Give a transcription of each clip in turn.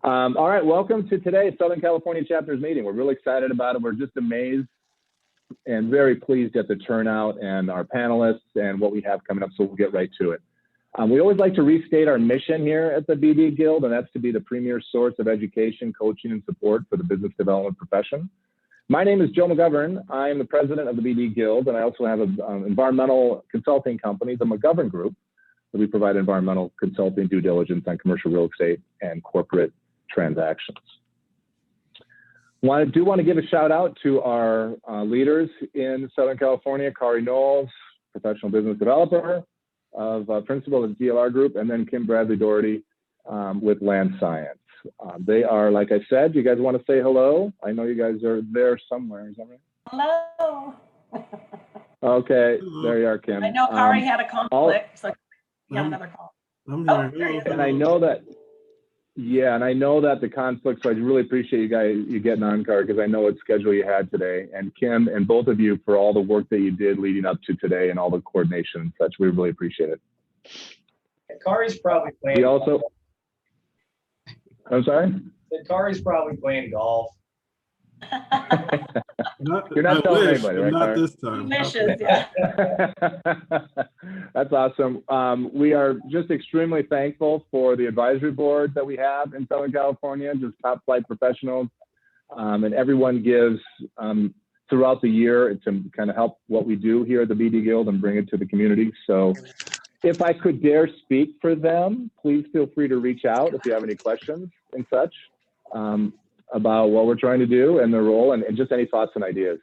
All right, welcome to today's Southern California Chapters meeting. We're really excited about it. We're just amazed and very pleased at the turnout and our panelists and what we have coming up, so we'll get right to it. We always like to restate our mission here at the BD Guild, and that's to be the premier source of education, coaching, and support for the business development profession. My name is Joe McGovern. I am the president of the BD Guild, and I also have an environmental consulting company, the McGovern Group, that we provide environmental consulting due diligence on commercial real estate and corporate transactions. I do want to give a shout out to our leaders in Southern California, Kari Knowles, professional business developer of principal of the DLR Group, and then Kim Bradley Doherty with Land Science. They are, like I said, you guys want to say hello? I know you guys are there somewhere, is that right? Hello. Okay, there you are, Kim. I know Kari had a conflict, so you have another call. And I know that, yeah, and I know that the conflict, so I really appreciate you getting on, Kari, because I know what schedule you had today. And Kim, and both of you for all the work that you did leading up to today and all the coordination and such. We really appreciate it. Kari's probably playing. We also, I'm sorry? Kari's probably playing golf. You're not telling anybody, right? Not this time. Wishes, yeah. That's awesome. We are just extremely thankful for the advisory board that we have in Southern California, just top flight professionals, and everyone gives throughout the year to kind of help what we do here at the BD Guild and bring it to the community. So if I could dare speak for them, please feel free to reach out if you have any questions and such. About what we're trying to do and their role, and just any thoughts and ideas.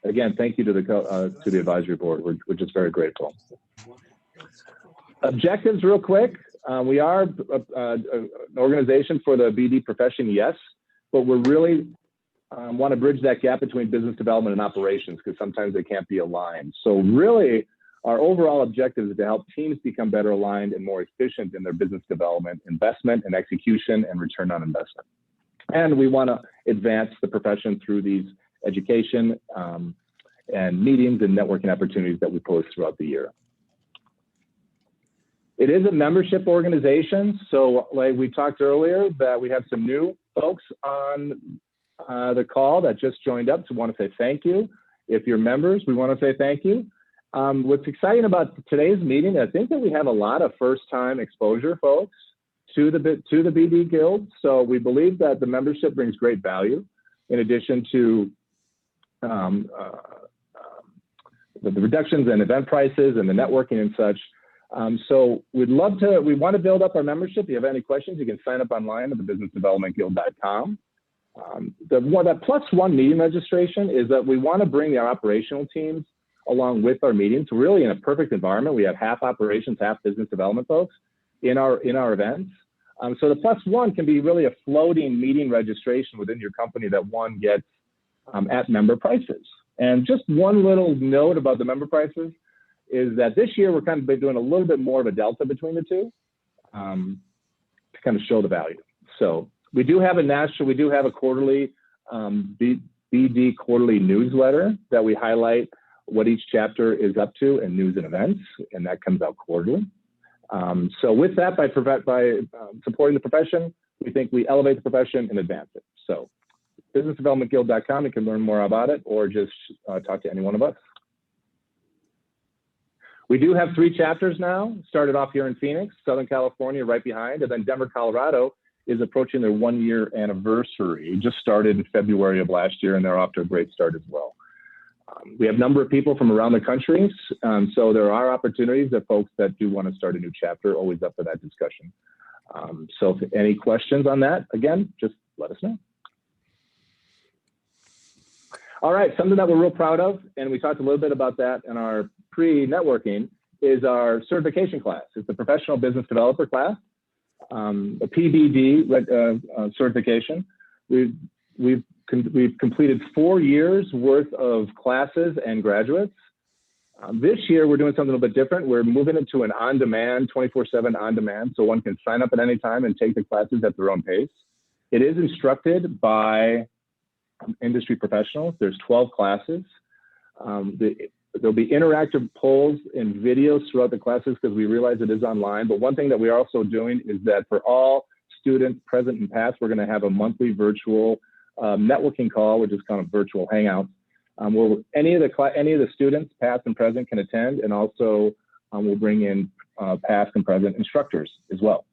Again, thank you to the advisory board. We're just very grateful. Objectives, real quick. We are an organization for the BD profession, yes, but we're really want to bridge that gap between business development and operations because sometimes they can't be aligned. So really, our overall objective is to help teams become better aligned and more efficient in their business development, investment, and execution, and return on investment. And we want to advance the profession through these education and meetings and networking opportunities that we post throughout the year. It is a membership organization. So like we talked earlier, that we have some new folks on the call that just joined up. So we want to say thank you. If you're members, we want to say thank you. What's exciting about today's meeting, I think that we have a lot of first-time exposure folks to the BD Guild. So we believe that the membership brings great value in addition to the reductions in event prices and the networking and such. So we want to build up our membership. If you have any questions, you can sign up online at thebusinessdevelopmentguild.com. That +1 meeting registration is that we want to bring our operational teams along with our meetings. Really in a perfect environment. We have half operations, half business development folks in our events. So the +1 can be really a floating meeting registration within your company that one gets at member prices. And just one little note about the member prices is that this year we're kind of doing a little bit more of a delta between the two to kind of show the value. So we do have a quarterly BD quarterly newsletter that we highlight what each chapter is up to and news and events, and that comes out quarterly. So with that, by supporting the profession, we think we elevate the profession and advance it. So businessdevelopmentguild.com, you can learn more about it or just talk to any one of us. We do have 3 chapters now, started off here in Phoenix, Southern California right behind, and then Denver, Colorado is approaching their 1-year anniversary. It just started in February of last year and they're off to a great start as well. We have a number of people from around the country, so there are opportunities that folks that do want to start a new chapter, always up for that discussion. So if any questions on that, again, just let us know. All right, something that we're real proud of, and we talked a little bit about that in our pre-networking, is our certification class. It's the Professional Business Developer class, a PBD certification. We've completed 4 years worth of classes and graduates. This year, we're doing something a little bit different. We're moving it to an on-demand, 24/7 on-demand, so one can sign up at any time and take the classes at their own pace. It is instructed by industry professionals. There's 12 classes. There'll be interactive polls and videos throughout the classes because we realize it is online. But one thing that we are also doing is that for all students, present and past, we're going to have a monthly virtual networking call, which is kind of virtual hangouts, where any of the students, past and present, can attend, and also we'll bring in past and present instructors as well.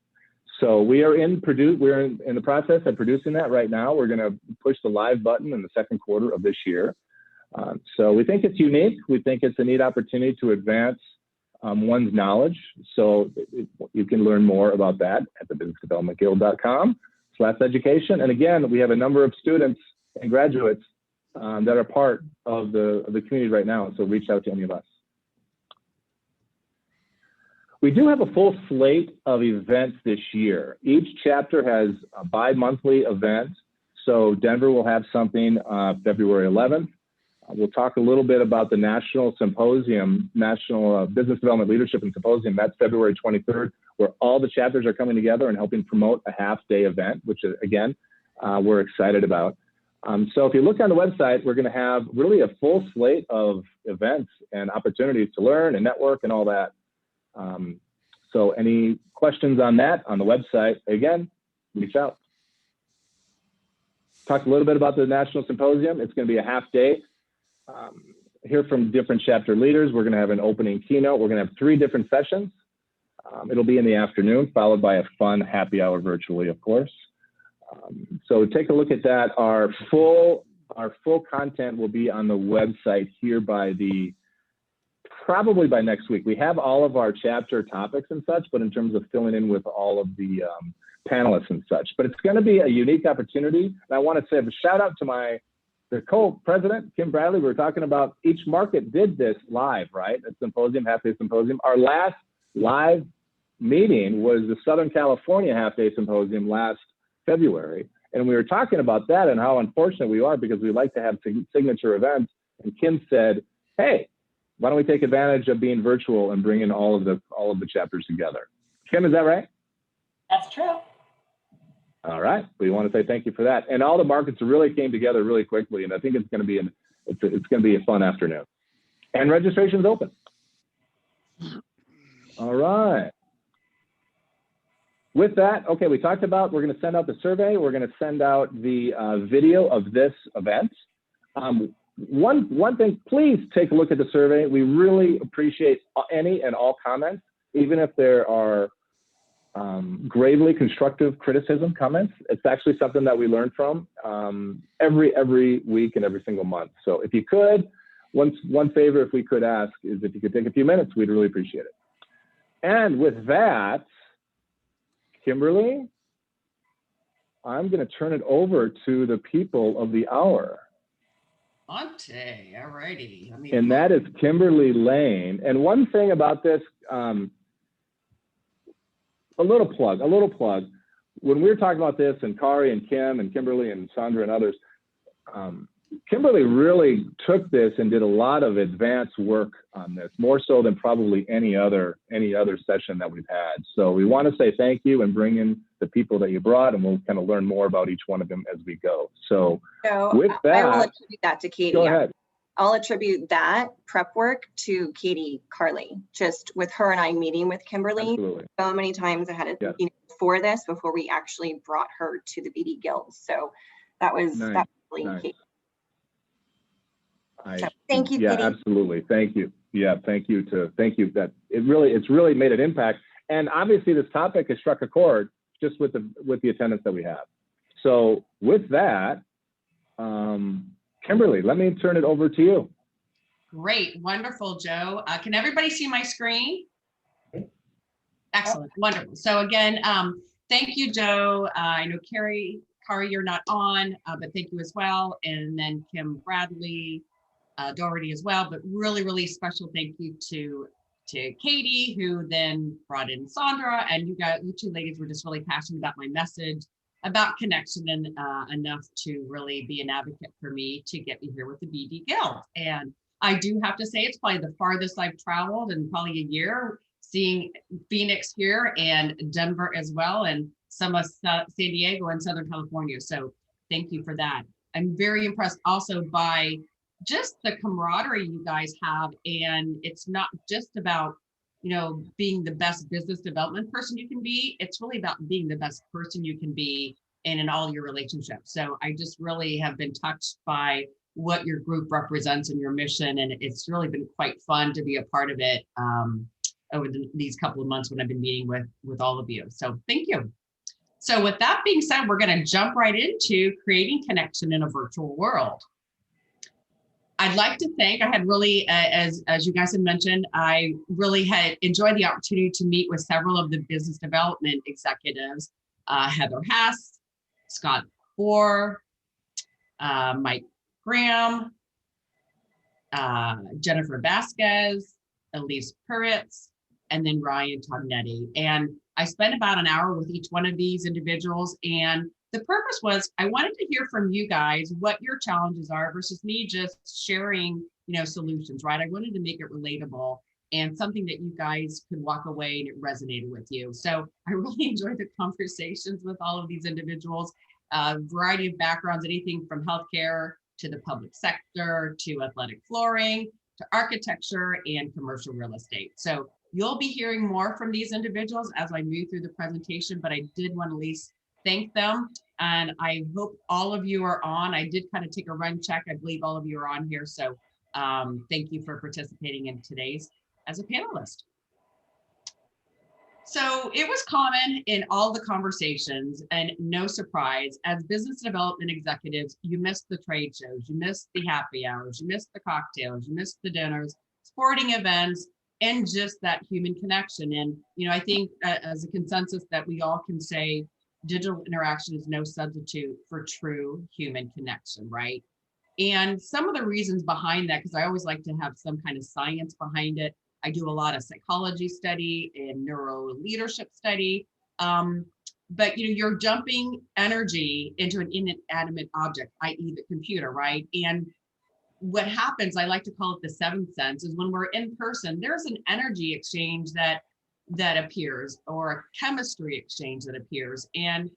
So we're in the process of producing that right now. We're going to push the live button in the second quarter of this year. So we think it's unique. We think it's a neat opportunity to advance one's knowledge. So you can learn more about that at the businessdevelopmentguild.com/education. And again, we have a number of students and graduates that are part of the community right now. So reach out to any of us. We do have a full slate of events this year. Each chapter has a bi-monthly event. So Denver will have something February 11th. We'll talk a little bit about the National Symposium, National Business Development Leadership and Symposium. That's February 23rd, where all the chapters are coming together and helping promote a half-day event, which again, we're excited about. So if you look on the website, we're going to have really a full slate of events and opportunities to learn and network and all that. So any questions on that on the website, again, reach out. Talked a little bit about the National Symposium. It's going to be a half day. Hear from different chapter leaders. We're going to have an opening keynote. We're going to have 3 different sessions. It'll be in the afternoon, followed by a fun happy hour virtually, of course. So take a look at that. Our full content will be on the website here probably by next week. We have all of our chapter topics and such, but in terms of filling in with all of the panelists and such. But it's going to be a unique opportunity. And I want to say a shout out to the co-president, Kim Bradley. We were talking about each market did this live, right? At Symposium, half-day symposium. Our last live meeting was the Southern California half-day symposium last February. And we were talking about that and how unfortunate we are because we like to have signature events. And Kim said, hey, why don't we take advantage of being virtual and bring in all of the chapters together? Kim, is that right? That's true. All right. We want to say thank you for that. And all the markets really came together really quickly, and I think it's going to be a fun afternoon. And registration's open. All right. With that, okay, we talked about we're going to send out the survey. We're going to send out the video of this event. One thing, please take a look at the survey. We really appreciate any and all comments, even if there are gravely constructive criticism comments. It's actually something that we learn from every week and every single month. So if you could, one favor if we could ask is if you could take a few minutes, we'd really appreciate it. And with that, Kimberly, I'm going to turn it over to the people of the hour. Ante, all righty. And that is Kimberly Lane. And one thing about this, a little plug. When we were talking about this, and Kari and Kim and Kimberly and Sandra and others, Kimberly really took this and did a lot of advanced work on this, more so than probably any other session that we've had. So we want to say thank you and bring in the people that you brought, and we'll kind of learn more about each one of them as we go. So with that, I will attribute that to Katie. Go ahead. I'll attribute that prep work to Katie Carley, just with her and I meeting with Kimberly. Absolutely. So many times ahead of before this, before we actually brought her to the BD Guild. So that was really nice. Katie. So thank you, Katie. Absolutely. Thank you. Yeah, thank you. That it's really made an impact. And obviously this topic has struck a chord just with the attendance that we have. So with that, Kimberly, let me turn it over to you. Great, wonderful, Joe. Can everybody see my screen? Excellent, wonderful. So again, thank you, Joe. I know Kari, you're not on, but thank you as well. And then Kim Bradley, Doherty as well, but really special thank you to Katie, who then brought in Sandra, and you two ladies were just really passionate about my message, about connection, and enough to really be an advocate for me to get me here with the BD Guild. And I do have to say it's probably the farthest I've traveled in probably a year, seeing Phoenix here and Denver as well, and some of San Diego and Southern California. So thank you for that. I'm very impressed also by just the camaraderie you guys have. And it's not just about being the best business development person you can be. It's really about being the best person you can be in all your relationships. So I just really have been touched by what your group represents and your mission. And it's really been quite fun to be a part of it over these couple of months when I've been meeting with all of you. So thank you. So with that being said, we're going to jump right into creating connection in a virtual world. I'd like to thank, I had really, as you guys had mentioned, I really had enjoyed the opportunity to meet with several of the business development executives, Heather Hess, Scott Bohr, Mike Graham, Jennifer Vasquez, Elise Puritz, and then Ryan Tagnetti. And I spent about an hour with each one of these individuals. And the purpose was I wanted to hear from you guys what your challenges are versus me just sharing, solutions, right? I wanted to make it relatable and something that you guys could walk away and it resonated with you. So I really enjoyed the conversations with all of these individuals, variety of backgrounds, anything from healthcare to the public sector, to athletic flooring, to architecture and commercial real estate. So you'll be hearing more from these individuals as I move through the presentation, but I did want to at least thank them. And I hope all of you are on. I did kind of take a run check. I believe all of you are on here. So thank you for participating in today's as a panelist. So it was common in all the conversations, and no surprise, as business development executives, you missed the trade shows, you missed the happy hours, you missed the cocktails, you missed the dinners, sporting events, and just that human connection. And, I think as a consensus that we all can say, digital interaction is no substitute for true human connection, right? And some of the reasons behind that, because I always like to have some kind of science behind it. I do a lot of psychology study and neuro leadership study. But you're dumping energy into an inanimate object, i.e. the computer, right? And what happens, I like to call it the seventh sense, is when we're in person, there's an energy exchange that appears, or a chemistry exchange that appears. And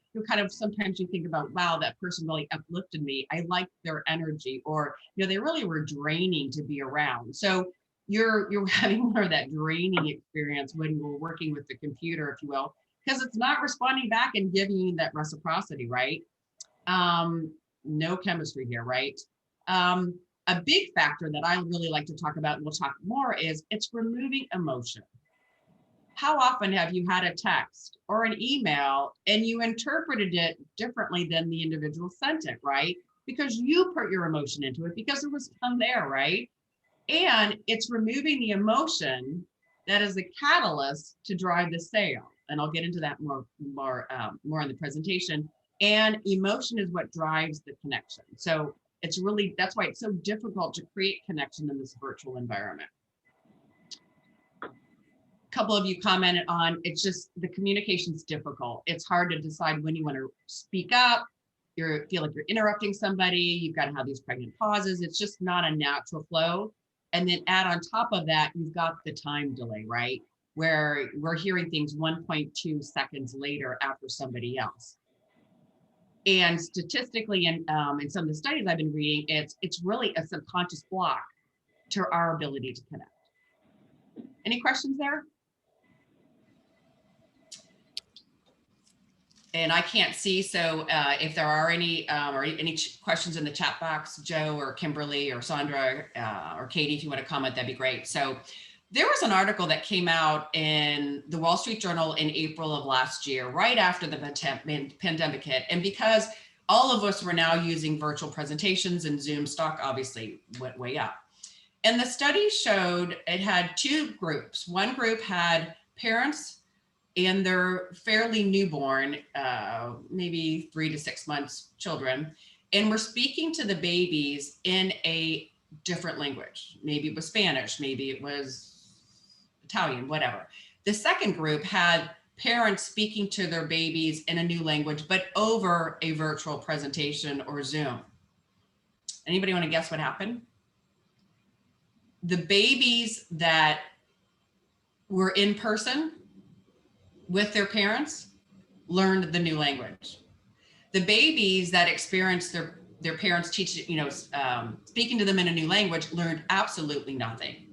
sometimes you think about, wow, that person really uplifted me. I like their energy, or, they really were draining to be around. So you're having more of that draining experience when you're working with the computer, if you will, because it's not responding back and giving you that reciprocity, right? No chemistry here, right? A big factor that I really like to talk about, and we'll talk more, is it's removing emotion. How often have you had a text or an email and you interpreted it differently than the individual sent it, right? Because you put your emotion into it because it was from there, right? And it's removing the emotion that is the catalyst to drive the sale. And I'll get into that more in the presentation. And emotion is what drives the connection. So that's why it's so difficult to create connection in this virtual environment. A couple of you commented on, it's just the communication's difficult. It's hard to decide when you want to speak up. You feel like you're interrupting somebody. You've got to have these pregnant pauses. It's just not a natural flow. And then add on top of that, you've got the time delay, right? Where we're hearing things 1.2 seconds later after somebody else. And statistically, in some of the studies I've been reading, it's really a subconscious block to our ability to connect. Any questions there? And I can't see, so if there are any questions in the chat box, Joe or Kimberly or Sandra or Katie, if you want to comment, that'd be great. So there was an article that came out in the Wall Street Journal in April of last year, right after the pandemic hit. And because all of us were now using virtual presentations, and Zoom stock obviously went way up. And the study showed it had two groups. One group had parents and their fairly newborn, maybe 3 to 6 months children, and we're speaking to the babies in a different language. Maybe it was Spanish, maybe it was Italian, whatever. The second group had parents speaking to their babies in a new language, but over a virtual presentation or Zoom. Anybody want to guess what happened? The babies that were in person with their parents learned the new language. The babies that experienced their parents teaching, speaking to them in a new language learned absolutely nothing.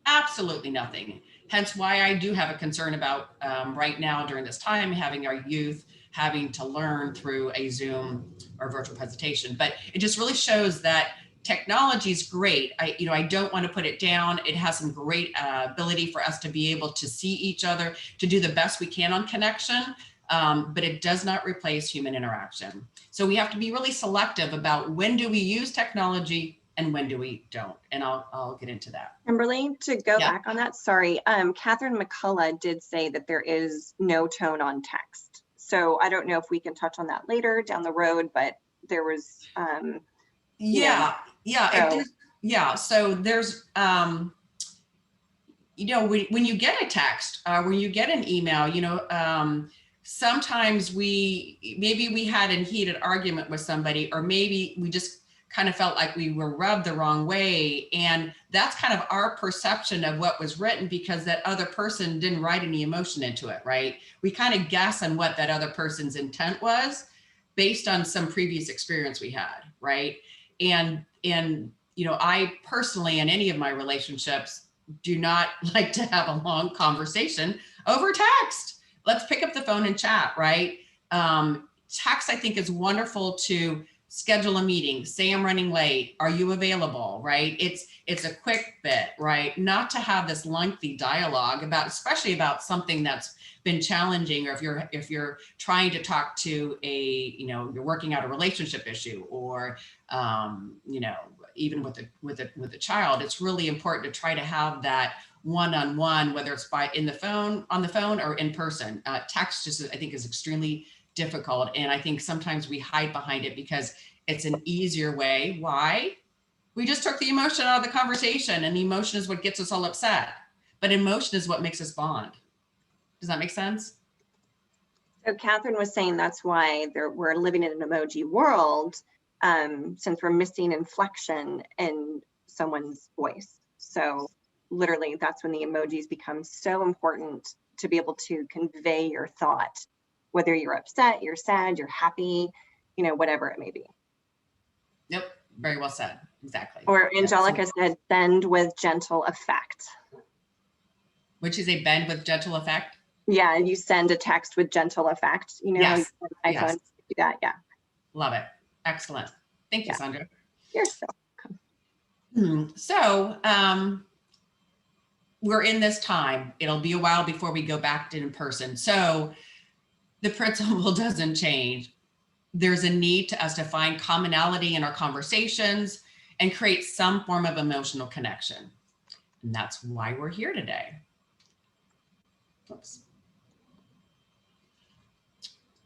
Absolutely nothing. hence why I do have a concern about right now during this time, having our youth having to learn through a Zoom or virtual presentation. But it just really shows that technology is great. I don't want to put it down. It has some great ability for us to be able to see each other, to do the best we can on connection, but it does not replace human interaction. So we have to be really selective about when do we use technology and when do we don't. And I'll get into that. Kimberly, to go back on that, sorry, Catherine McCullough did say that there is no tone on text. So I don't know if we can touch on that later down the road, but there was, So there's, when you get a text, when you get an email, sometimes maybe we had a heated argument with somebody, or maybe we just kind of felt like we were rubbed the wrong way. And that's kind of our perception of what was written, because that other person didn't write any emotion into it, right? We kind of guess on what that other person's intent was based on some previous experience we had, right? And I personally, in any of my relationships, do not like to have a long conversation over text. Let's pick up the phone and chat, right? Text, I think, is wonderful to schedule a meeting, say I'm running late, are you available, right? It's a quick bit, right? Not to have this lengthy dialogue especially about something that's been challenging, or if you're trying to talk to you're working out a relationship issue, or even with a child, it's really important to try to have that one-on-one, whether it's on the phone or in person. Text just, I think, is extremely difficult. And I think sometimes we hide behind it because it's an easier way. Why? We just took the emotion out of the conversation, and the emotion is what gets us all upset. But emotion is what makes us bond. Does that make sense? So Catherine was saying that's why we're living in an emoji world, since we're missing inflection in someone's voice. So literally, that's when the emojis become so important to be able to convey your thought, whether you're upset, you're sad, you're happy, whatever it may be. Yep, very well said. Exactly. Or Angelica said, bend with gentle effect. Which is a bend with gentle effect? Yeah, you send a text with gentle effect. Yes. iPhone do that. Yeah. Love it. Excellent. Thank you, Sandra. You're so welcome. So we're in this time. It'll be a while before we go back to in person. So the principle doesn't change. There's a need to us to find commonality in our conversations and create some form of emotional connection. And that's why we're here today. Oops.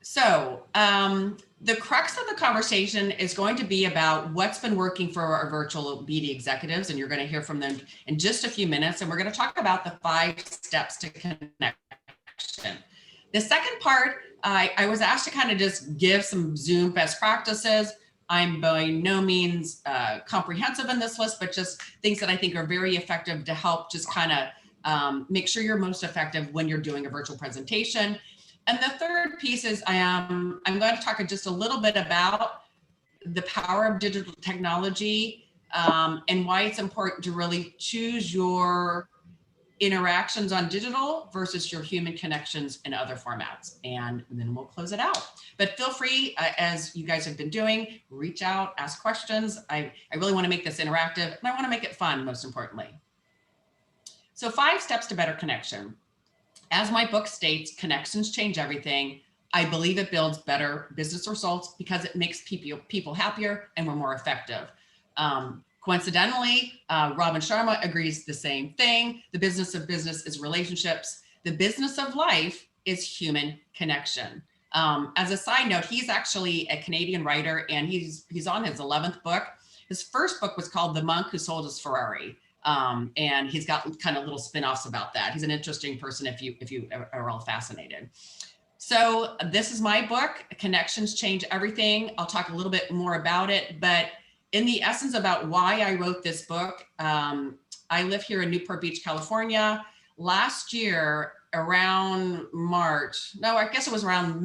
So the crux of the conversation is going to be about what's been working for our virtual BD executives, and you're going to hear from them in just a few minutes. And we're going to talk about the 5 steps to connection. The second part, I was asked to kind of just give some Zoom best practices. I'm by no means comprehensive in this list, but just things that I think are very effective to help just kind of make sure you're most effective when you're doing a virtual presentation. And the third piece is I'm going to talk just a little bit about the power of digital technology and why it's important to really choose your interactions on digital versus your human connections in other formats. And then we'll close it out. But feel free, as you guys have been doing, reach out, ask questions. I really want to make this interactive, and I want to make it fun, most importantly. So 5 steps to better connection. As my book states, connections change everything. I believe it builds better business results because it makes people happier and we're more effective. Coincidentally, Robin Sharma agrees the same thing. The business of business is relationships. The business of life is human connection. As a side note, he's actually a Canadian writer, and he's on his 11th book. His first book was called The Monk Who Sold His Ferrari. And he's got kind of little spin-offs about that. He's an interesting person if you are all fascinated. So this is my book, Connections Change Everything. I'll talk a little bit more about it, but in the essence about why I wrote this book, I live here in Newport Beach, California. Last year, around March, no, I guess it was around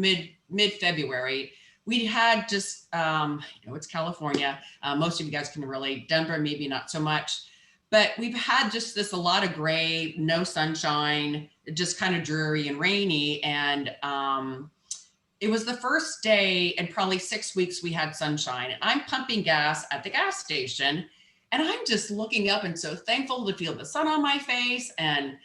mid-February, we had just, it's California. Most of you guys can relate. Denver, maybe not so much. but we've had just this, a lot of gray, no sunshine, just kind of dreary and rainy. And it was the first day in probably 6 weeks we had sunshine, and I'm pumping gas at the gas station, and I'm just looking up and so thankful to feel the sun on my face and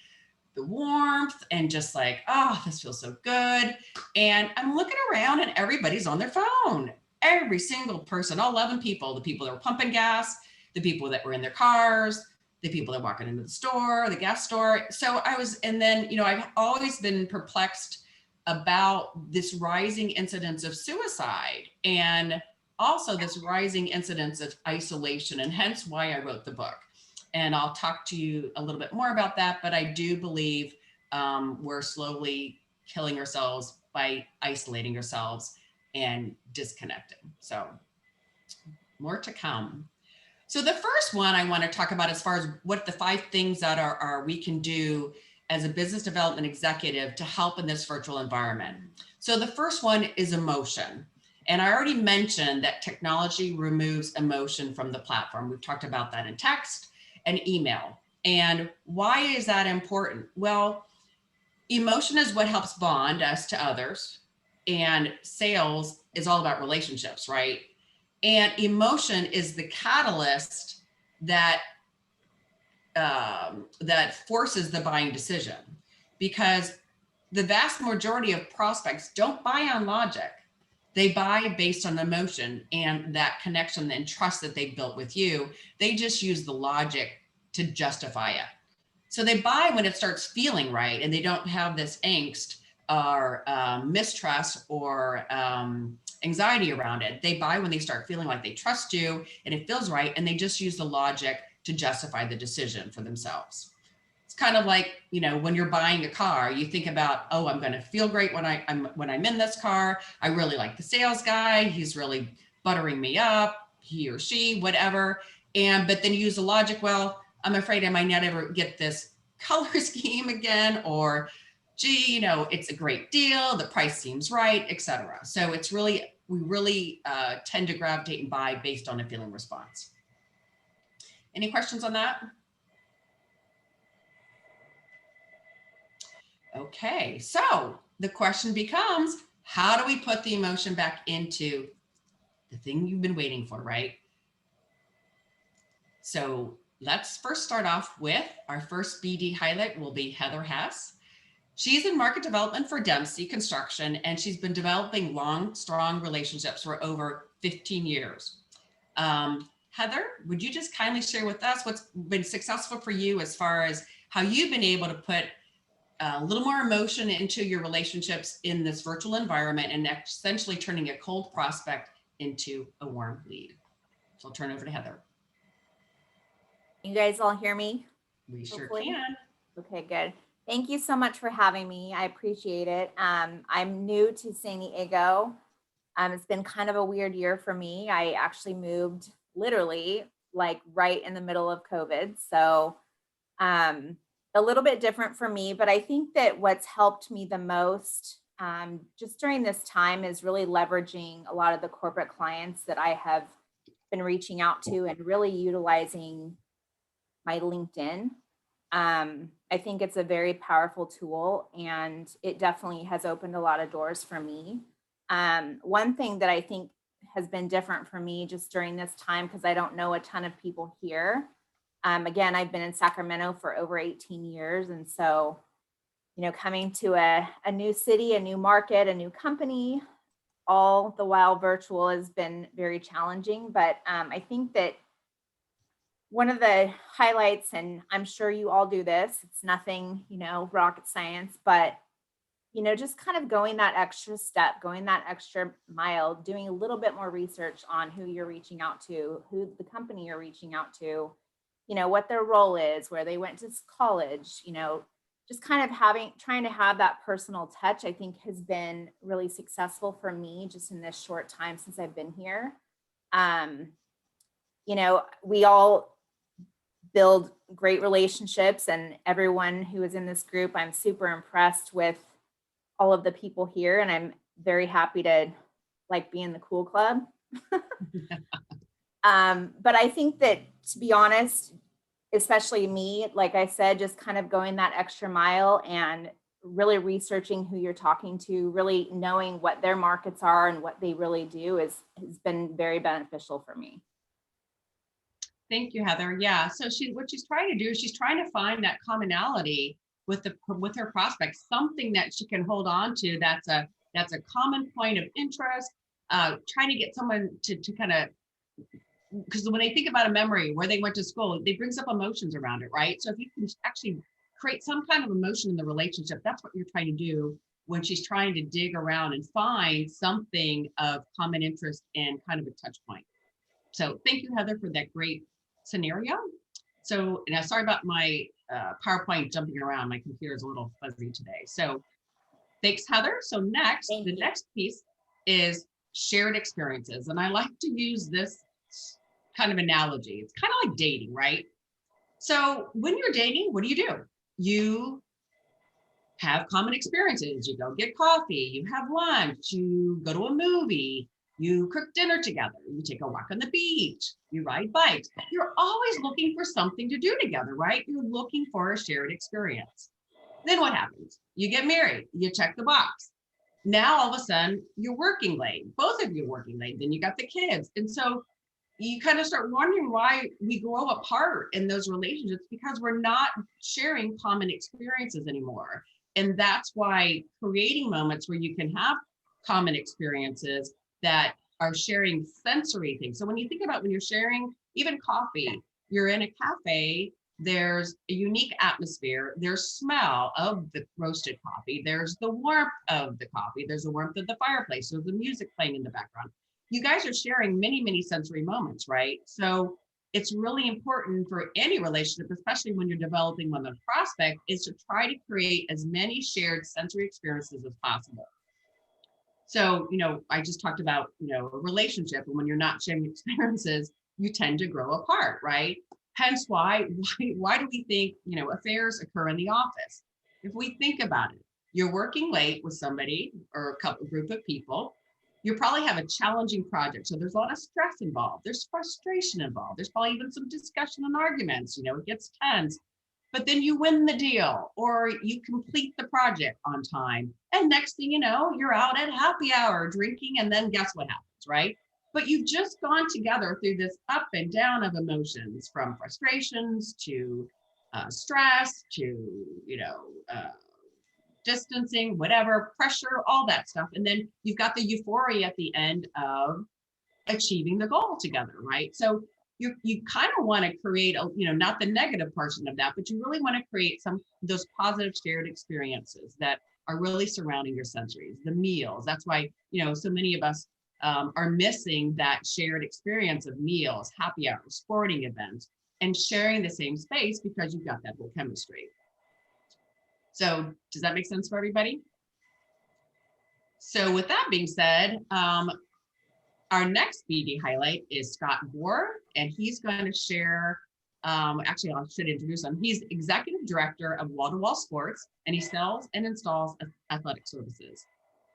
the warmth, and just like, oh, this feels so good. And I'm looking around and everybody's on their phone. Every single person, all 11 people, the people that were pumping gas, the people that were in their cars, the people that were walking into the store, the gas store. So I was, and then, you know, I've always been perplexed about this rising incidence of suicide, and also this rising incidence of isolation, and hence why I wrote the book. And I'll talk to you a little bit more about that, but I do believe we're slowly killing ourselves by isolating ourselves and disconnecting. So more to come. So the first one I want to talk about, as far as what the 5 things that are we can do as a business development executive to help in this virtual environment. So the first one is emotion. And I already mentioned that technology removes emotion from the platform. We've talked about that in text and email. And why is that important? Well, emotion is what helps bond us to others, and sales is all about relationships, right? And emotion is the catalyst that that forces the buying decision, because the vast majority of prospects don't buy on logic. They buy based on emotion and that connection and trust that they built with you. They just use the logic to justify it. So they buy when it starts feeling right, and they don't have this angst or mistrust or anxiety around it. They buy when they start feeling like they trust you and it feels right, and they just use the logic to justify the decision for themselves. It's kind of like, you know, when you're buying a car, you think about, oh, I'm going to feel great when I'm in this car. I really like the sales guy. He's really buttering me up, he or she, whatever. But then you use the logic, well, I'm afraid I might not ever get this color scheme again, or gee, you know, it's a great deal, the price seems right, etc. So it's really, we really tend to gravitate and buy based on a feeling response. Any questions on that? Okay, so the question becomes, how do we put the emotion back into the thing you've been waiting for, right? So let's first start off with our first BD highlight will be Heather Hess. She's in market development for Dempsey Construction, and she's been developing long, strong relationships for over 15 years. Heather, would you just kindly share with us what's been successful for you as far as how you've been able to put a little more emotion into your relationships in this virtual environment and essentially turning a cold prospect into a warm lead? So I'll turn it over to Heather. You guys all hear me? We sure Hopefully. can. Okay, good. Thank you so much for having me. I appreciate it. I'm new to San Diego. It's been kind of a weird year for me. I actually moved literally like right in the middle of COVID. So a little bit different for me, but I think that what's helped me the most just during this time is really leveraging a lot of the corporate clients that I have been reaching out to and really utilizing my LinkedIn. I think it's a very powerful tool, and it definitely has opened a lot of doors for me. One thing that I think has been different for me just during this time, because I don't know a ton of people here. Again, I've been in Sacramento for over 18 years. And so, you know, coming to a new city, a new market, a new company, all the while virtual has been very challenging. But I think that one of the highlights, and I'm sure you all do this, it's nothing, you know, rocket science, but, you know, just kind of going that extra step, going that extra mile, doing a little bit more research on who you're reaching out to, who the company you're reaching out to, you know, what their role is, where they went to college, you know, just kind of trying to have that personal touch, I think has been really successful for me just in this short time since I've been here. You know, we all build great relationships, and everyone who is in this group, I'm super impressed with all of the people here, and I'm very happy to like be in the cool club. But I think that, to be honest, especially me, like I said, just kind of going that extra mile and really researching who you're talking to, really knowing what their markets are and what they really do has been very beneficial for me. Thank you, Heather. Yeah. So what she's trying to do is she's trying to find that commonality with her prospects, something that she can hold on to. That's a common point of interest. Trying to get someone to kind of, because when they think about a memory where they went to school, they brings up emotions around it, right? So if you can actually create some kind of emotion in the relationship, that's what you're trying to do when she's trying to dig around and find something of common interest and kind of a touch point. So thank you, Heather, for that great scenario. So, and sorry about my PowerPoint jumping around. My computer is a little fuzzy today. So thanks, Heather. So next, the next piece is shared experiences. And I like to use this kind of analogy. It's kind of like dating, right? So when you're dating, what do? You have common experiences. You go get coffee, you have lunch, you go to a movie, you cook dinner together, you take a walk on the beach, you ride bikes. You're always looking for something to do together, right? You're looking for a shared experience. Then what happens? You get married, you check the box. Now all of a sudden you're working late, both of you working late, then you got the kids. And so you kind of start wondering why we grow apart in those relationships, because we're not sharing common experiences anymore. And that's why creating moments where you can have common experiences that are sharing sensory things. So when you think about when you're sharing even coffee, you're in a cafe, there's a unique atmosphere, there's smell of the roasted coffee, there's the warmth of the coffee, there's the warmth of the fireplace, there's the music playing in the background. You guys are sharing many, many sensory moments, right? So it's really important for any relationship, especially when you're developing one with a prospect, is to try to create as many shared sensory experiences as possible. So, I just talked about, a relationship, and when you're not sharing experiences, you tend to grow apart, right? Hence why do we think, affairs occur in the office? If we think about it, you're working late with somebody or a group of people, you probably have a challenging project. So there's a lot of stress involved. There's frustration involved. There's probably even some discussion and arguments, it gets tense, but then you win the deal or you complete the project on time. And next thing you know, you're out at happy hour drinking, and then guess what happens, right? But you've just gone together through this up and down of emotions, from frustrations to stress to, distancing, whatever, pressure, all that stuff. And then you've got the euphoria at the end of achieving the goal together, right? So you kind of want to create, not the negative portion of that, but you really want to create those positive shared experiences that are really surrounding your sensories, the meals. That's why, so many of us are missing that shared experience of meals, happy hours, sporting events, and sharing the same space because you've got that whole chemistry. So does that make sense for everybody? So with that being said, our next BD highlight is Scott Gore, and he's going to share, actually I should introduce him. He's Executive Director of Wall to Wall Sports, and he sells and installs athletic services.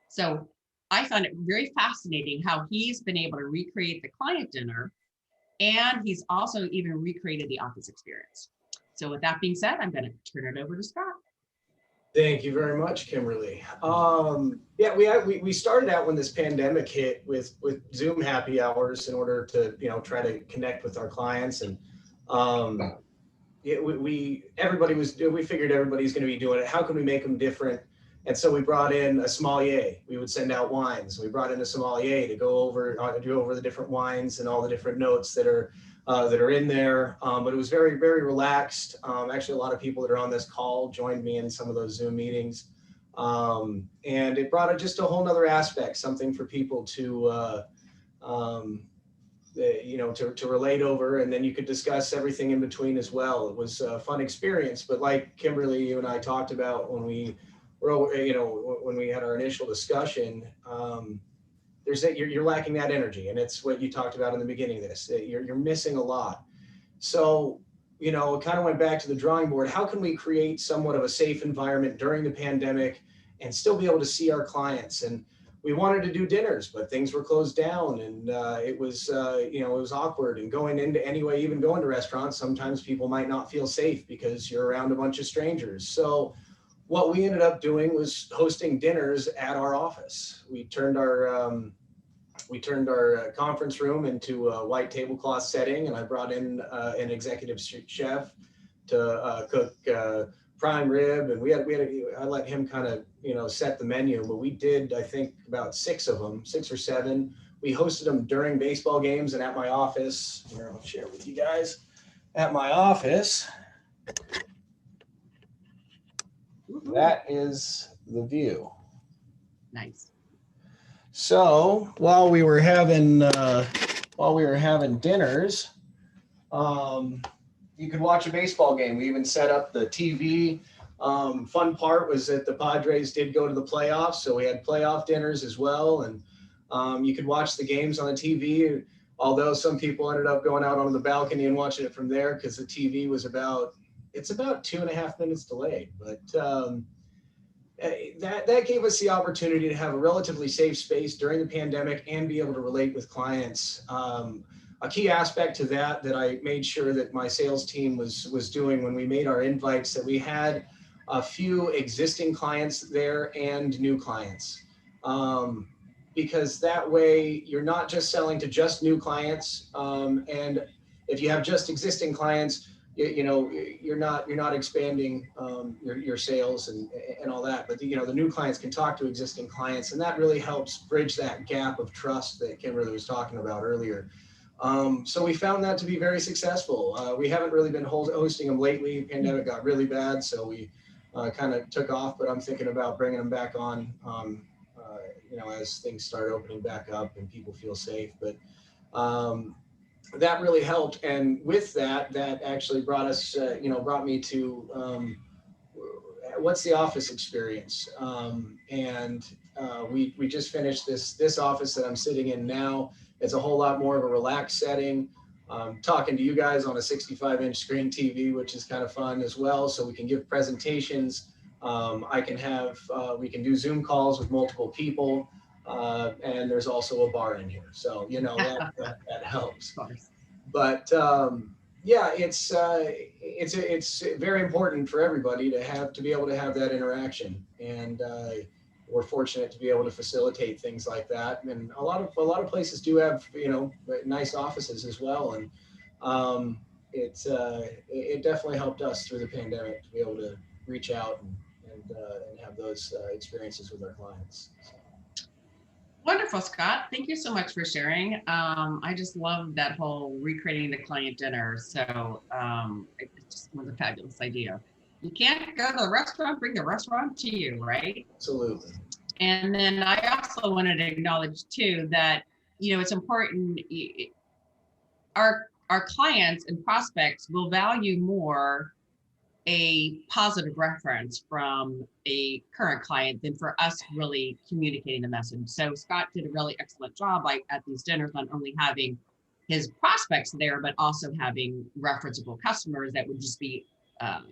So I found it very fascinating how he's been able to recreate the client dinner, and he's also even recreated the office experience. So with that being said, I'm going to turn it over to Scott. Thank you very much, Kimberly. Yeah, we started out when this pandemic hit with Zoom happy hours in order to try to connect with our clients, and we figured everybody's going to be doing it. How can we make them different? And so we brought in a sommelier. We would send out wines. We brought in a sommelier to go over the different wines and all the different notes that are in there. But it was very, very relaxed. Actually, a lot of people that are on this call joined me in some of those Zoom meetings. And it brought just a whole nother aspect, something for people to relate over, and then you could discuss everything in between as well. It was a fun experience, but like Kimberly, you and I talked about when we had our initial discussion, you're lacking that energy, and it's what you talked about in the beginning of this. You're missing a lot. So, it kind of went back to the drawing board. How can we create somewhat of a safe environment during the pandemic and still be able to see our clients? And we wanted to do dinners, but things were closed down, and it was it was awkward. And going into anyway, even going to restaurants, sometimes people might not feel safe because you're around a bunch of strangers. So what we ended up doing was hosting dinners at our office. We turned our conference room into a white tablecloth setting, and I brought in an executive chef to cook prime rib, and I let him kind of set the menu, but we did, I think, about 6 of them, 6 or 7. We hosted them during baseball games and at my office. Here, I'll share with you guys. At my office, that is the view. Nice. So while we were having dinners, you could watch a baseball game. We even set up the TV. Fun part was that the Padres did go to the playoffs, so we had playoff dinners as well, and you could watch the games on the TV. Although some people ended up going out on the balcony and watching it from there because the TV was about 2.5 minutes delayed. But that gave us the opportunity to have a relatively safe space during the pandemic and be able to relate with clients. A key aspect to that I made sure that my sales team was doing when we made our invites, that we had a few existing clients there and new clients. Because that way you're not just selling to just new clients. And if you have just existing clients, you're not expanding your sales and all that, but the new clients can talk to existing clients, and that really helps bridge that gap of trust that Kimberly was talking about earlier. So we found that to be very successful. We haven't really been hosting them lately. The pandemic got really bad, so we kind of took off, but I'm thinking about bringing them back on, as things start opening back up and people feel safe. But that really helped. And with that actually brought me to what's the office experience? We just finished this office that I'm sitting in now. It's a whole lot more of a relaxed setting. Talking to you guys on a 65-inch screen TV, which is kind of fun as well. So we can give presentations. We can do Zoom calls with multiple people. And there's also a bar in here. So, that helps. But it's very important for everybody to be able to have that interaction. And we're fortunate to be able to facilitate things like that. And a lot of places do have, nice offices as well. And it definitely helped us through the pandemic to be able to reach out and have those experiences with our clients. So. Wonderful, Scott. Thank you so much for sharing. I just love that whole recreating the client dinner. So it just was a fabulous idea. You can't go to the restaurant, bring the restaurant to you, right? Absolutely. And then I also wanted to acknowledge too that, it's important. Our clients and prospects will value more a positive reference from a current client than for us really communicating the message. So Scott did a really excellent job at these dinners, not only having his prospects there, but also having referenceable customers that would just be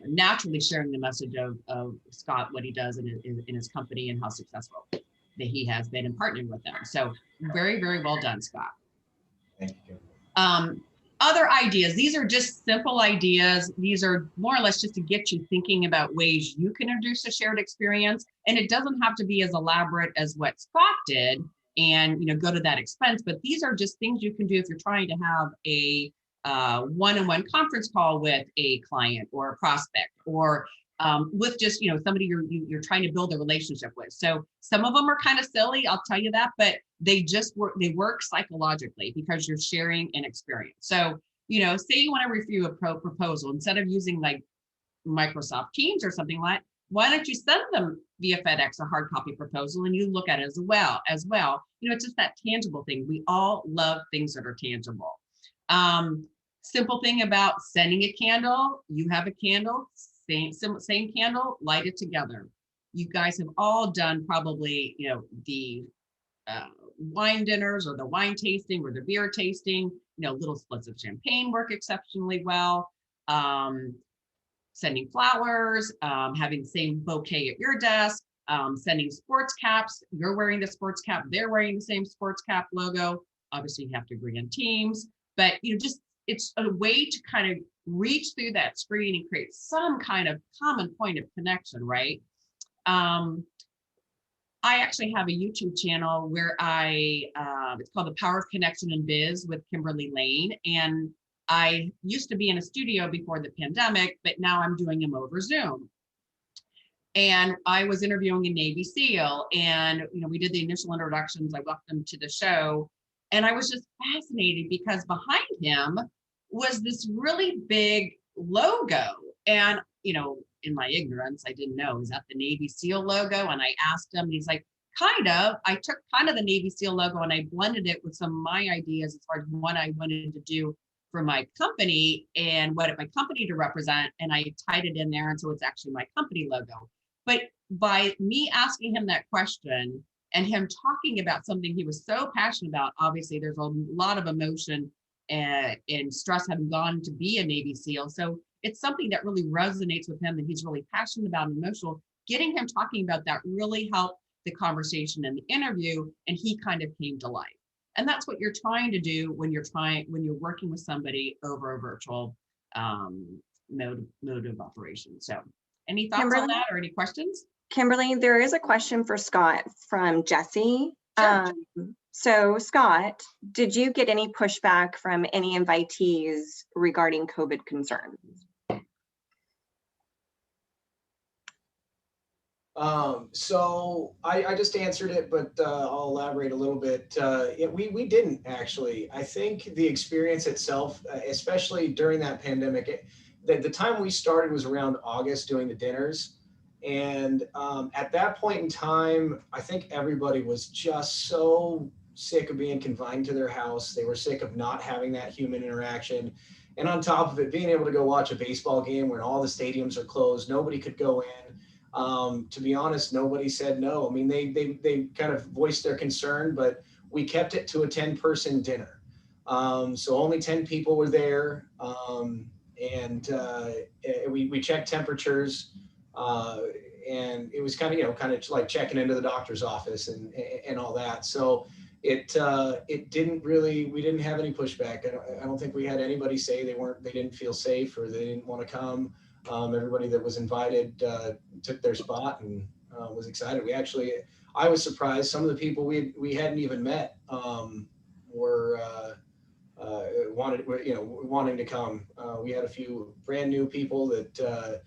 naturally sharing the message of Scott, what he does in his company and how successful that he has been in partnering with them. So very, very well done, Scott. Thank you. Other ideas, these are just simple ideas. These are more or less just to get you thinking about ways you can introduce a shared experience. And it doesn't have to be as elaborate as what Scott did and go to that expense, but these are just things you can do if you're trying to have a one-on-one conference call with a client or a prospect, or with just somebody you're trying to build a relationship with. So some of them are kind of silly, I'll tell you that, but they work psychologically because you're sharing an experience. So say you want to review a proposal, instead of using like Microsoft Teams or something like, why don't you send them via FedEx a hard copy proposal and you look at it as well. It's just that tangible thing. We all love things that are tangible. Simple thing about sending a candle. You have a candle, same candle, light it together. You guys have all done probably, the wine dinners or the wine tasting or the beer tasting. Little splits of champagne work exceptionally well. Sending flowers, having the same bouquet at your desk. sending sports caps. You're wearing the sports cap, they're wearing the same sports cap logo. Obviously, you have to agree on teams, but just it's a way to kind of reach through that screen and create some kind of common point of connection, right? I actually have a YouTube channel where it's called The Power of Connection in Biz with Kimberly Lane. And I used to be in a studio before the pandemic, but now I'm doing them over Zoom. And I was interviewing a Navy SEAL, and we did the initial introductions. I welcomed him to the show, and I was just fascinated because behind him was this really big logo. And in my ignorance, I didn't know, is that the Navy SEAL logo? And I asked him, and he's like, kind of. I took kind of the Navy SEAL logo and I blended it with some of my ideas as far as what I wanted to do for my company and what my company to represent. And I tied it in there. And so it's actually my company logo. But by me asking him that question and him talking about something he was so passionate about, obviously there's a lot of emotion and stress having gone to be a Navy SEAL. So it's something that really resonates with him that he's really passionate about and emotional. Getting him talking about that really helped the conversation and the interview, and he kind of came to life. And that's what you're trying to do when you're working with somebody over a virtual mode of operation. So any thoughts on that or any questions? Kimberly, there is a question for Scott from Jesse. Sure. So Scott, did you get any pushback from any invitees regarding COVID concerns? So I just answered it, but I'll elaborate a little bit. We didn't actually. I think the experience itself, especially during that pandemic, the time we started was around August doing the dinners. And at that point in time, I think everybody was just so sick of being confined to their house. They were sick of not having that human interaction. And on top of it, being able to go watch a baseball game when all the stadiums are closed, nobody could go in. To be honest, nobody said no. I mean, they kind of voiced their concern, but we kept it to a 10-person dinner. So only 10 people were there. And we checked temperatures. And it was kind of like checking into the doctor's office and all that. So it didn't really, we didn't have any pushback. I don't think we had anybody say they didn't feel safe or they didn't want to come. Everybody that was invited took their spot and was excited. I was surprised. Some of the people we hadn't even met were wanting to come. We had a few brand new people that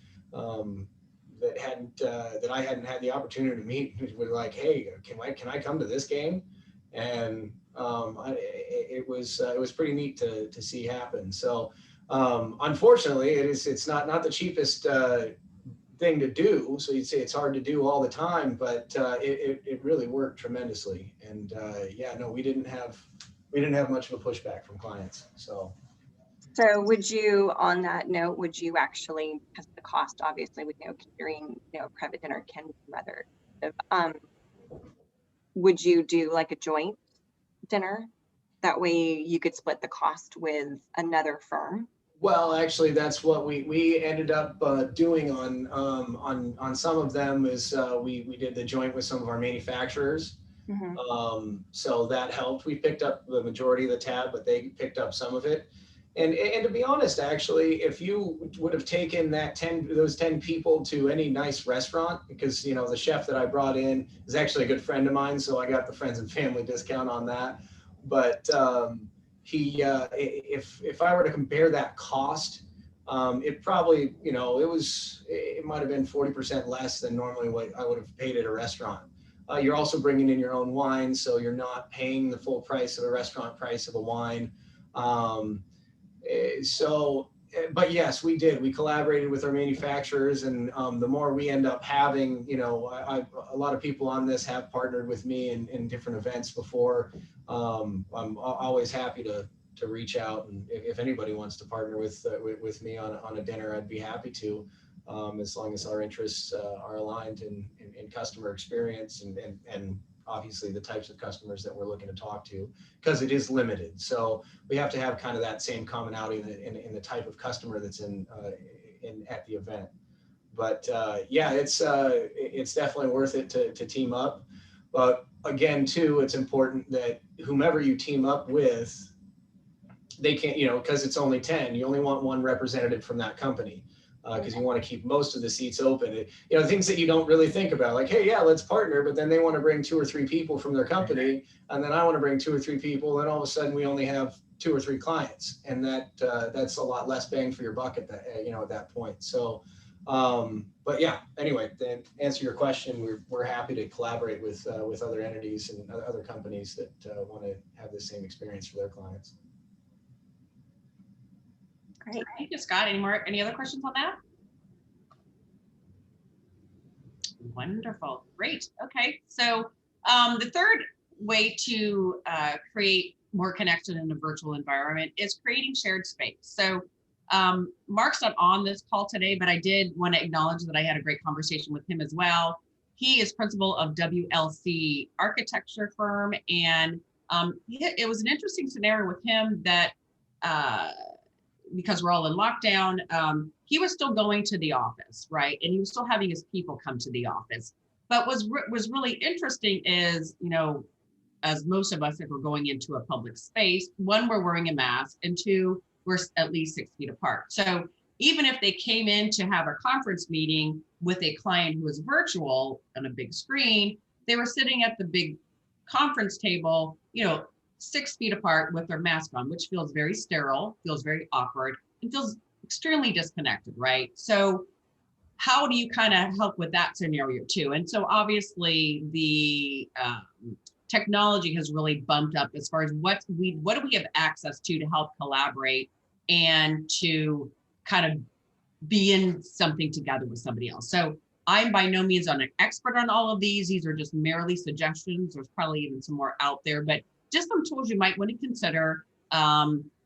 I hadn't had the opportunity to meet. Who were like, "Hey, can I come to this game?" And it was pretty neat to see happen. So unfortunately, it's not the cheapest thing to do. So you'd say it's hard to do all the time, but it really worked tremendously. And we didn't have much of a pushback from clients. So would you, on that note, would you actually, because the cost obviously with catering, private dinner can be rather, would you do like a joint dinner? That way you could split the cost with another firm. Well, actually, that's what we ended up doing on some of them. Is we did the joint with some of our manufacturers. Mm-hmm. So that helped. We picked up the majority of the tab, but they picked up some of it. And to be honest, actually, if you would have taken those 10 people to any nice restaurant, because the chef that I brought in is actually a good friend of mine, so I got the friends and family discount on that. But if I were to compare that cost, it probably it might have been 40% less than normally what I would have paid at a restaurant. You're also bringing in your own wine, so you're not paying the full price of a restaurant price of a wine. But yes, we did. We collaborated with our manufacturers, and the more we end up having, a lot of people on this have partnered with me in different events before. I'm always happy to reach out, and if anybody wants to partner with me on a dinner, I'd be happy to, as long as our interests are aligned in customer experience and obviously the types of customers that we're looking to talk to, because it is limited. So we have to have kind of that same commonality in the type of customer that's at the event. But yeah, it's definitely worth it to team up. But again, too, it's important that whomever you team up with, they can't, because it's only 10, you only want one representative from that company, because you want to keep most of the seats open. Things that you don't really think about, like, hey, yeah, let's partner, but then they want to bring 2 or 3 people from their company, and then I want to bring 2 or 3 people, and all of a sudden we only have 2 or 3 clients, and that's a lot less bang for your buck at that, at that point. So, but yeah, anyway, to answer your question, we're happy to collaborate with other entities and other companies that want to have the same experience for their clients. Great. Thank you, Scott. Any other questions on that? Wonderful. Great. Okay. So the third way to create more connection in a virtual environment is creating shared space. So Mark's not on this call today, but I did want to acknowledge that I had a great conversation with him as well. He is principal of WLC architecture firm. And it was an interesting scenario with him that because we're all in lockdown, he was still going to the office, right? And he was still having his people come to the office. But was really interesting is, as most of us, if we're going into a public space, 1, we're wearing a mask, and 2, we're at least 6 feet apart. So even if they came in to have a conference meeting with a client who was virtual on a big screen, they were sitting at the big conference table, 6 feet apart with their mask on, which feels very sterile, feels very awkward, and feels extremely disconnected, right? So how do you kind of help with that scenario too? And so obviously the technology has really bumped up as far as what do we have access to help collaborate and to kind of be in something together with somebody else. So I'm by no means an expert on all of these. These are just merely suggestions. There's probably even some more out there, but just some tools you might want to consider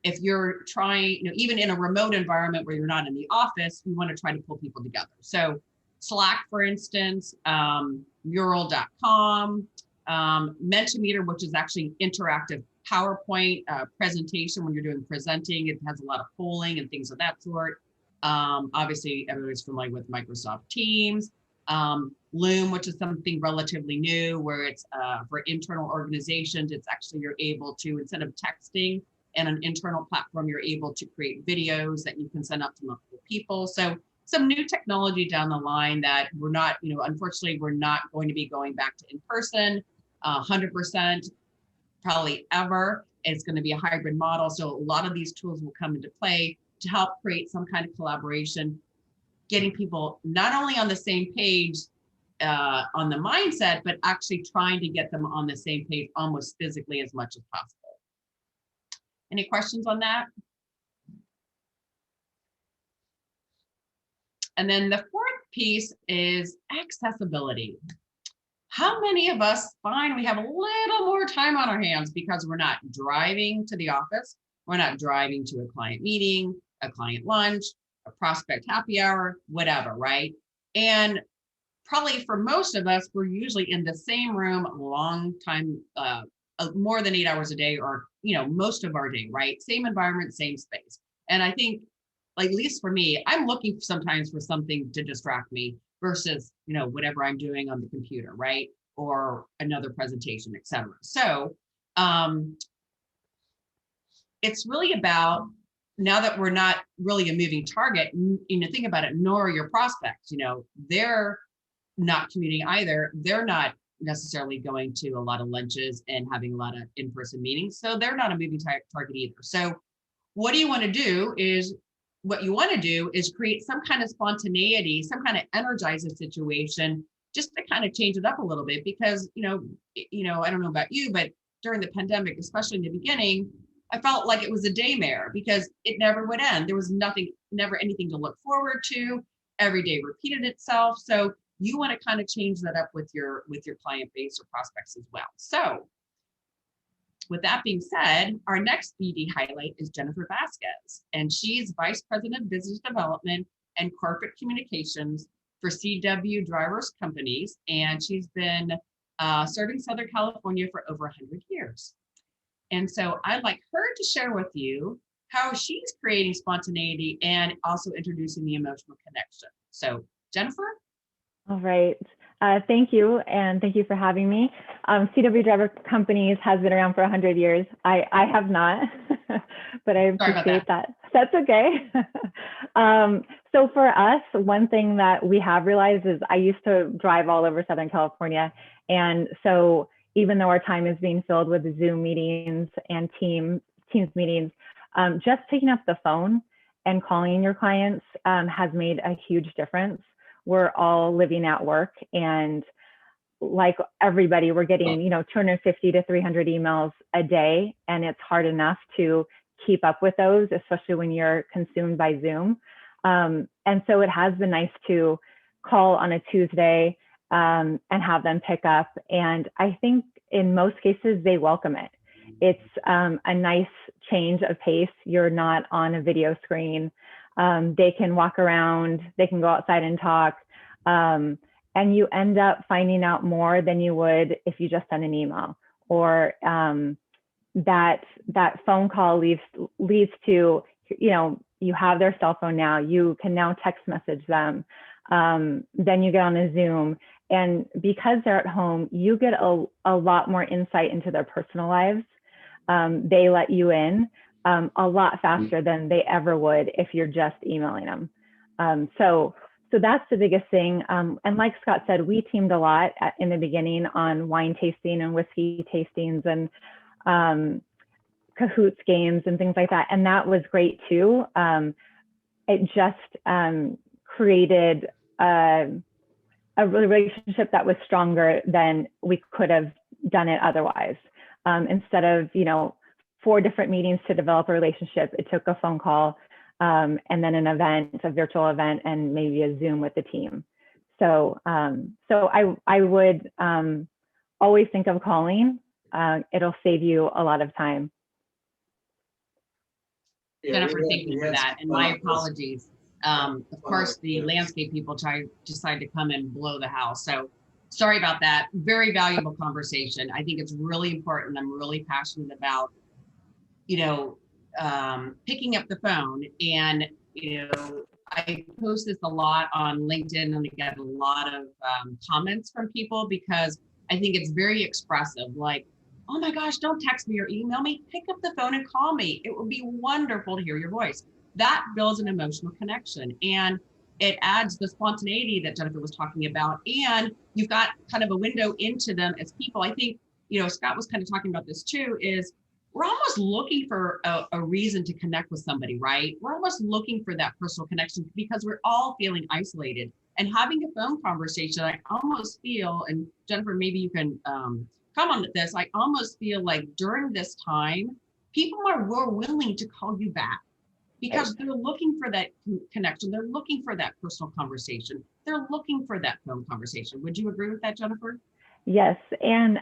if you're trying, even in a remote environment where you're not in the office, you want to try to pull people together. So Slack, for instance, mural.com, Mentimeter, which is actually interactive PowerPoint presentation when you're doing presenting. It has a lot of polling and things of that sort. Obviously, everybody's familiar with Microsoft Teams. Loom, which is something relatively new, where it's for internal organizations. It's actually, you're able to, instead of texting and an internal platform, you're able to create videos that you can send out to multiple people. So some new technology down the line that we're not, unfortunately, we're not going to be going back to in person 100% probably ever. It's going to be a hybrid model. So a lot of these tools will come into play to help create some kind of collaboration, getting people not only on the same page on the mindset, but actually trying to get them on the same page almost physically as much as possible. Any questions on that? And then the 4th piece is accessibility. How many of us find we have a little more time on our hands because we're not driving to the office, we're not driving to a client meeting, a client lunch, a prospect happy hour, whatever, right? And probably for most of us, we're usually in the same room a long time, more than 8 hours a day, or most of our day, right? Same environment, same space. And I think, like, at least for me, I'm looking sometimes for something to distract me versus whatever I'm doing on the computer, right? Or another presentation, etc. So it's really about, now that we're not really a moving target, think about it, nor your prospects, they're not commuting either. They're not necessarily going to a lot of lunches and having a lot of in-person meetings. So they're not a moving target either. So what you want to do is create some kind of spontaneity, some kind of energizing situation, just to kind of change it up a little bit. Because, I don't know about you, but during the pandemic, especially in the beginning, I felt like it was a daymare because it never would end. There was never anything to look forward to. Every day repeated itself. So you want to kind of change that up with your client base or prospects as well. So with that being said, our next BD highlight is Jennifer Vasquez, and she's Vice President of Business Development and Corporate Communications for CW Drivers Companies, and she's been serving Southern California for over 100 years. And so I'd like her to share with you how she's creating spontaneity and also introducing the emotional connection. So Jennifer? All right. Thank you. And thank you for having me. CW Driver Companies has been around for 100 years. I have not, but I appreciate that. That's okay. So for us, one thing that we have realized is I used to drive all over Southern California. And so even though our time is being filled with Zoom meetings and Teams meetings, just picking up the phone and calling your clients has made a huge difference. We're all living at work, and like everybody, we're getting, 250 to 300 emails a day, and it's hard enough to keep up with those, especially when you're consumed by Zoom. And so it has been nice to call on a Tuesday and have them pick up. And I think in most cases, they welcome it. It's a nice change of pace. You're not on a video screen. They can walk around, they can go outside and talk, and you end up finding out more than you would if you just sent an email, or that phone call leads to, you have their cell phone now, you can now text message them, then you get on a Zoom, and because they're at home, you get a lot more insight into their personal lives. They let you in a lot faster than they ever would if you're just emailing them. So that's the biggest thing. And like Scott said, we teamed a lot in the beginning on wine tasting and whiskey tastings and cahoots games and things like that. And that was great too. It just created a relationship that was stronger than we could have done it otherwise. Instead of, 4 different meetings to develop a relationship, it took a phone call and then an event, a virtual event, and maybe a Zoom with the team. So I would always think of calling. It'll save you a lot of time. Jennifer, thank you for that. And my apologies. Of course, the landscape people decide to come and blow the house. So sorry about that. Very valuable conversation. I think it's really important. I'm really passionate about, picking up the phone. And, I post this a lot on LinkedIn, and I get a lot of comments from people because I think it's very expressive. Like, oh my gosh, don't text me or email me. Pick up the phone and call me. It would be wonderful to hear your voice. That builds an emotional connection, and it adds the spontaneity that Jennifer was talking about. And you've got kind of a window into them as people. I think, Scott was kind of talking about this too, is we're almost looking for a reason to connect with somebody, right? We're almost looking for that personal connection because we're all feeling isolated. And having a phone conversation, I almost feel, and Jennifer, maybe you can comment on this, I almost feel like during this time, people are more willing to call you back because they're looking for that connection. They're looking for that personal conversation. They're looking for that phone conversation. Would you agree with that, Jennifer? Yes, and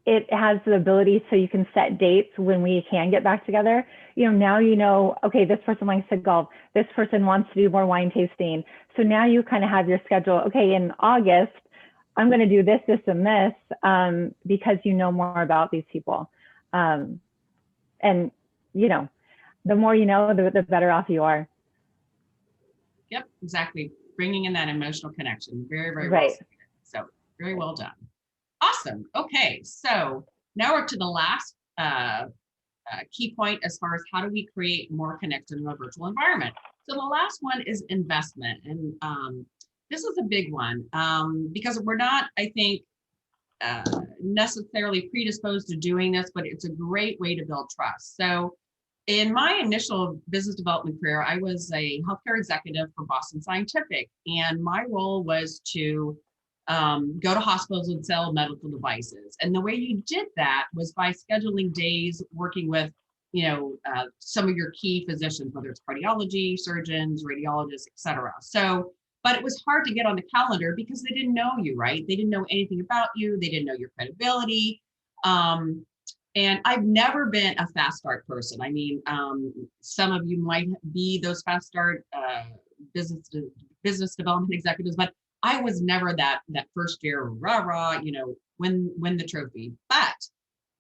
it has the ability so you can set dates when we can get back together. Now okay, this person likes to golf. This person wants to do more wine tasting. So now you kind of have your schedule. Okay, in August, I'm going to do this, this, and this because you know more about these people. And, the more you know, the better off you are. Yep, exactly. Bringing in that emotional connection. Very, very right. Well said. So very well done. Awesome. Okay, so now we're to the last key point as far as how do we create more connection in a virtual environment. So the last one is investment. And this is a big one because we're not, I think, necessarily predisposed to doing this, but it's a great way to build trust. So in my initial business development career, I was a healthcare executive for Boston Scientific, and my role was to go to hospitals and sell medical devices. And the way you did that was by scheduling days working with, some of your key physicians, whether it's cardiology, surgeons, radiologists, et cetera. So, but it was hard to get on the calendar because they didn't know you, right? They didn't know anything about you. They didn't know your credibility. And I've never been a fast start person. I mean, some of you might be those fast start business development executives, but I was never that first year rah, win the trophy. But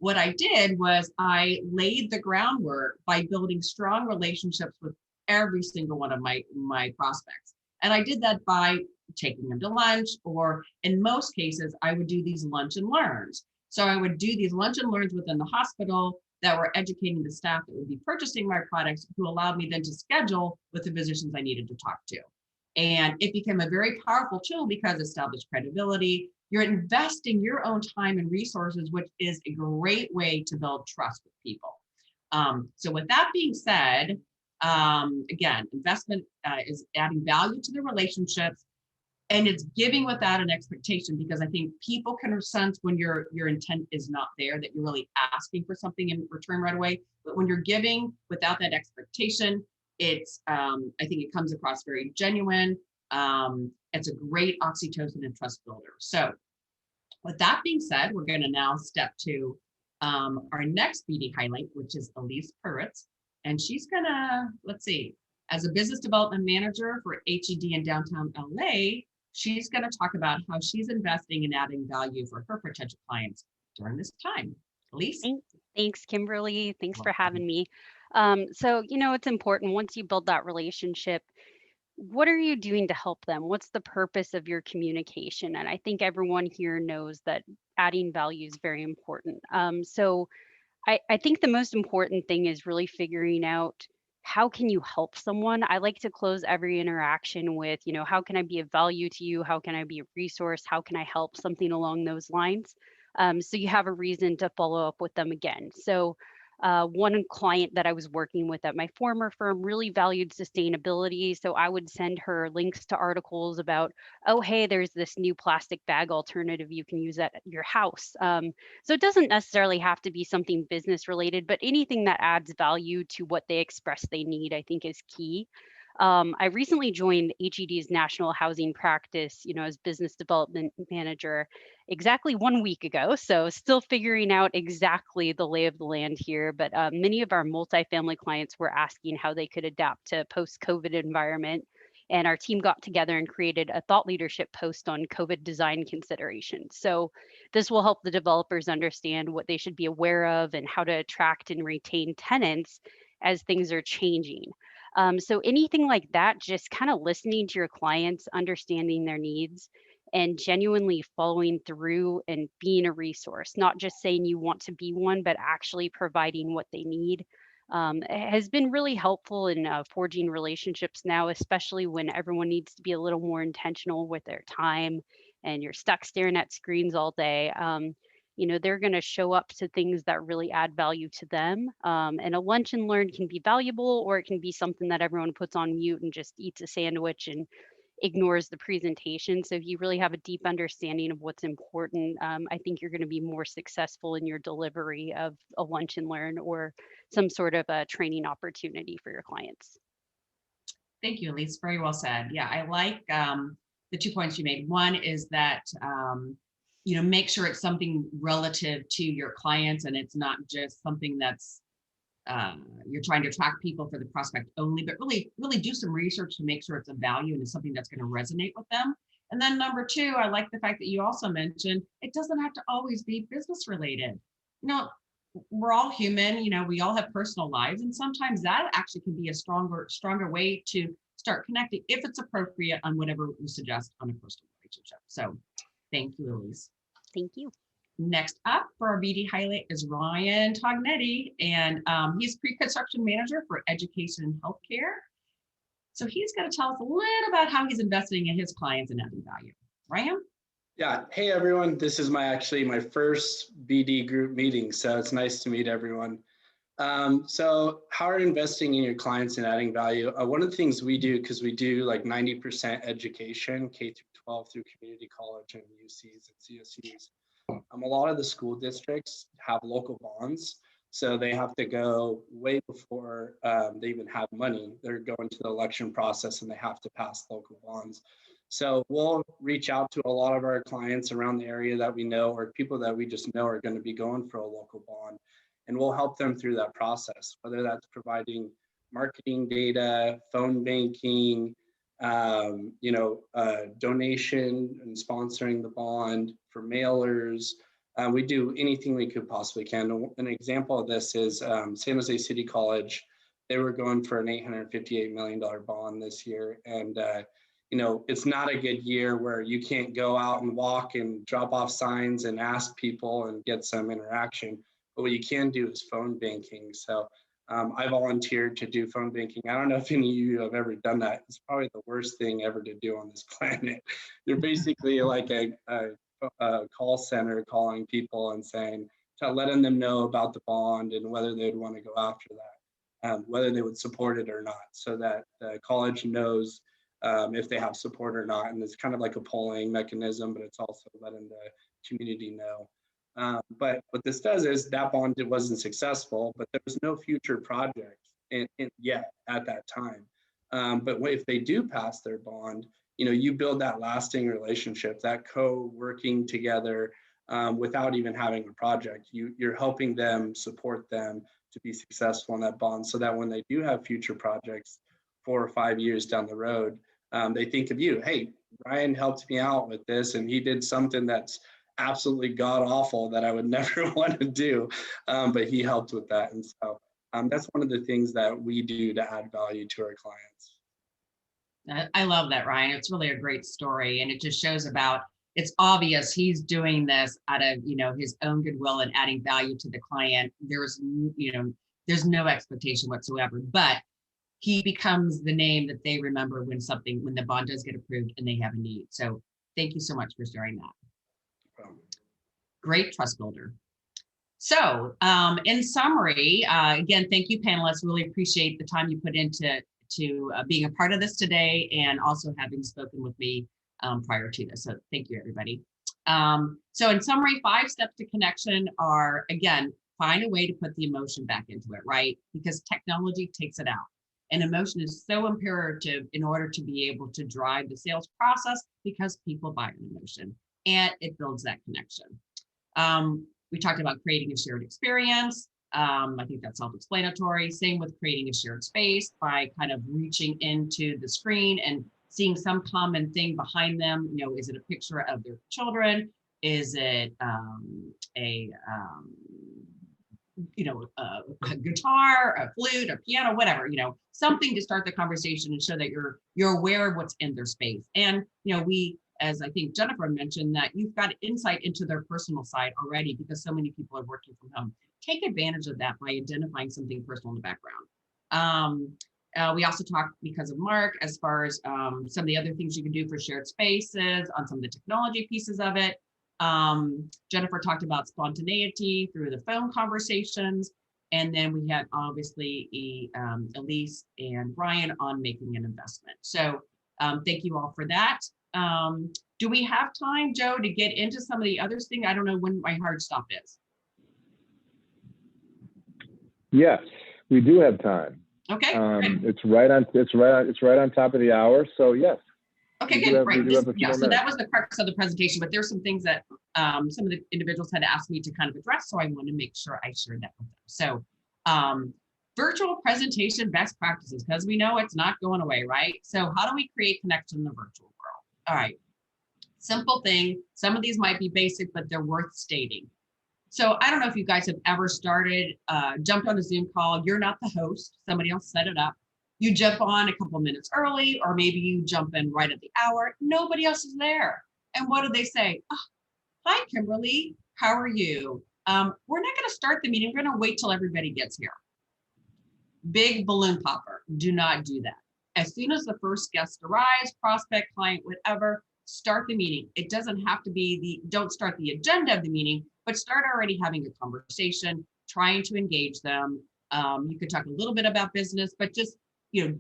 what I did was I laid the groundwork by building strong relationships with every single one of my prospects. And I did that by taking them to lunch, or in most cases, I would do these lunch and learns. So I would do these lunch and learns within the hospital that were educating the staff that would be purchasing my products, who allowed me then to schedule with the physicians I needed to talk to. And it became a very powerful tool because it established credibility. You're investing your own time and resources, which is a great way to build trust with people. So with that being said, again, investment is adding value to the relationships, and it's giving without an expectation, because I think people can sense when your intent is not there, that you're really asking for something in return right away. But when you're giving without that expectation, it's I think it comes across very genuine. It's a great oxytocin and trust builder. So with that being said, we're going to now step to our next BD highlight, which is Elise Puritz. And she's gonna, let's see, as a business development manager for HED in downtown LA, she's gonna talk about how she's investing and adding value for her potential clients during this time. Elise? Thanks, Kimberly. Thanks for having me. So, it's important once you build that relationship, what are you doing to help them? What's the purpose of your communication? And I think everyone here knows that adding value is very important. So I think the most important thing is really figuring out, how can you help someone? I like to close every interaction with, how can I be of value to you? How can I be a resource? How can I help? Something along those lines. So you have a reason to follow up with them again. So one client that I was working with at my former firm really valued sustainability. So I would send her links to articles about, oh, hey, there's this new plastic bag alternative you can use at your house. So it doesn't necessarily have to be something business related, but anything that adds value to what they express they need, I think is key. I recently joined HED's national housing practice, as business development manager exactly 1 week ago. So still figuring out exactly the lay of the land here. But many of our multifamily clients were asking how they could adapt to post-COVID environment. And our team got together and created a thought leadership post on COVID design considerations. So this will help the developers understand what they should be aware of and how to attract and retain tenants as things are changing. So anything like that, just kind of listening to your clients, understanding their needs, and genuinely following through and being a resource, not just saying you want to be one, but actually providing what they need, has been really helpful in forging relationships now, especially when everyone needs to be a little more intentional with their time and you're stuck staring at screens all day. They're going to show up to things that really add value to them. And a lunch and learn can be valuable, or it can be something that everyone puts on mute and just eats a sandwich and ignores the presentation. So if you really have a deep understanding of what's important, I think you're going to be more successful in your delivery of a lunch and learn or some sort of a training opportunity for your clients. Thank you, Elise. Very well said. Yeah, I like the 2 points you made. One is that make sure it's something relative to your clients, and it's not just something that's you're trying to attract people for the prospect only, but really do some research to make sure it's a value and it's something that's going to resonate with them. And then number two, I like the fact that you also mentioned it doesn't have to always be business related. We're all human, we all have personal lives, and sometimes that actually can be a stronger way to start connecting if it's appropriate on whatever we suggest on a personal relationship. So thank you, Elise. Thank you. Next up for our BD highlight is Ryan Tagnetti, and he's pre-construction manager for education and healthcare. So he's going to tell us a little about how he's investing in his clients and adding value. Ryan? Yeah. Hey, everyone. This is my first BD group meeting, so it's nice to meet everyone. So how are you investing in your clients and adding value? One of the things we do, because we do like 90% education, K through 12 through community college and UCs and CSUs. A lot of the school districts have local bonds, so they have to go way before they even have money. They're going to the election process and they have to pass local bonds. So we'll reach out to a lot of our clients around the area that we know, or people that we just know are going to be going for a local bond, and we'll help them through that process, whether that's providing marketing data, phone banking, donation and sponsoring the bond for mailers. We do anything we could possibly can. An example of this is San Jose City College. They were going for an $858 million bond this year. And it's not a good year where you can't go out and walk and drop off signs and ask people and get some interaction. But what you can do is phone banking. So I volunteered to do phone banking. I don't know if any of you have ever done that. It's probably the worst thing ever to do on this planet. You're basically like a call center calling people and saying, letting them know about the bond and whether they'd want to go after that, whether they would support it or not, so that the college knows if they have support or not. And it's kind of like a polling mechanism, but it's also letting the community know. But what this does is that bond wasn't successful, but there was no future project yet at that time. But if they do pass their bond, you build that lasting relationship, that co-working together without even having a project. You're helping them, support them to be successful in that bond, so that when they do have future projects 4 or 5 years down the road, they think of you. Hey, Ryan helped me out with this, and he did something that's absolutely god awful that I would never want to do, but he helped with that. And so that's one of the things that we do to add value to our clients. I love that, Ryan. It's really a great story, and it just shows about, it's obvious he's doing this out of his own goodwill and adding value to the client. There's no expectation whatsoever, but he becomes the name that they remember when the bond does get approved and they have a need. So thank you so much for sharing that. Great trust builder. So in summary, again, thank you, panelists. Really appreciate the time you put into being a part of this today, and also having spoken with me prior to this. So thank you, everybody. So in summary, 5 steps to connection are, again, find a way to put the emotion back into it, right? Because technology takes it out. And emotion is so imperative in order to be able to drive the sales process, because people buy an emotion and it builds that connection. We talked about creating a shared experience. I think that's self-explanatory. Same with creating a shared space by kind of reaching into the screen and seeing some common thing behind them. Is it a picture of their children? Is it a guitar, a flute, a piano, whatever, something to start the conversation and show that you're aware of what's in their space. And, we, as I think Jennifer mentioned, that you've got insight into their personal side already, because so many people are working from home. Take advantage of that by identifying something personal in the background. We also talked, because of Mark, as far as some of the other things you can do for shared spaces, on some of the technology pieces of it. Jennifer talked about spontaneity through the phone conversations. And then we had obviously Elise and Ryan on making an investment. So thank you all for that. Do we have time, Joe, to get into some of the other things? I don't know when my hard stop is. Yes, we do have time. Okay. It's right on top of the hour. So yes. Okay, good. Right. So that was the crux of the presentation, but there's some things that some of the individuals had asked me to kind of address, so I want to make sure I shared that with them. So virtual presentation best practices, because we know it's not going away, right? So how do we create connection in the virtual world? All right, simple thing. Some of these might be basic, but they're worth stating. So I don't know if you guys have ever jumped on a Zoom call. You're not the host, somebody else set it up. You jump on a couple minutes early, or maybe you jump in right at the hour. Nobody else is there. And what do they say? Oh, hi, Kimberly. How are you? We're not going to start the meeting. We're going to wait till everybody gets here. Big balloon popper. Do not do that. As soon as the first guest arrives, prospect, client, whatever, start the meeting. It doesn't have to be don't start the agenda of the meeting, but start already having a conversation, trying to engage them. You could talk a little bit about business, but just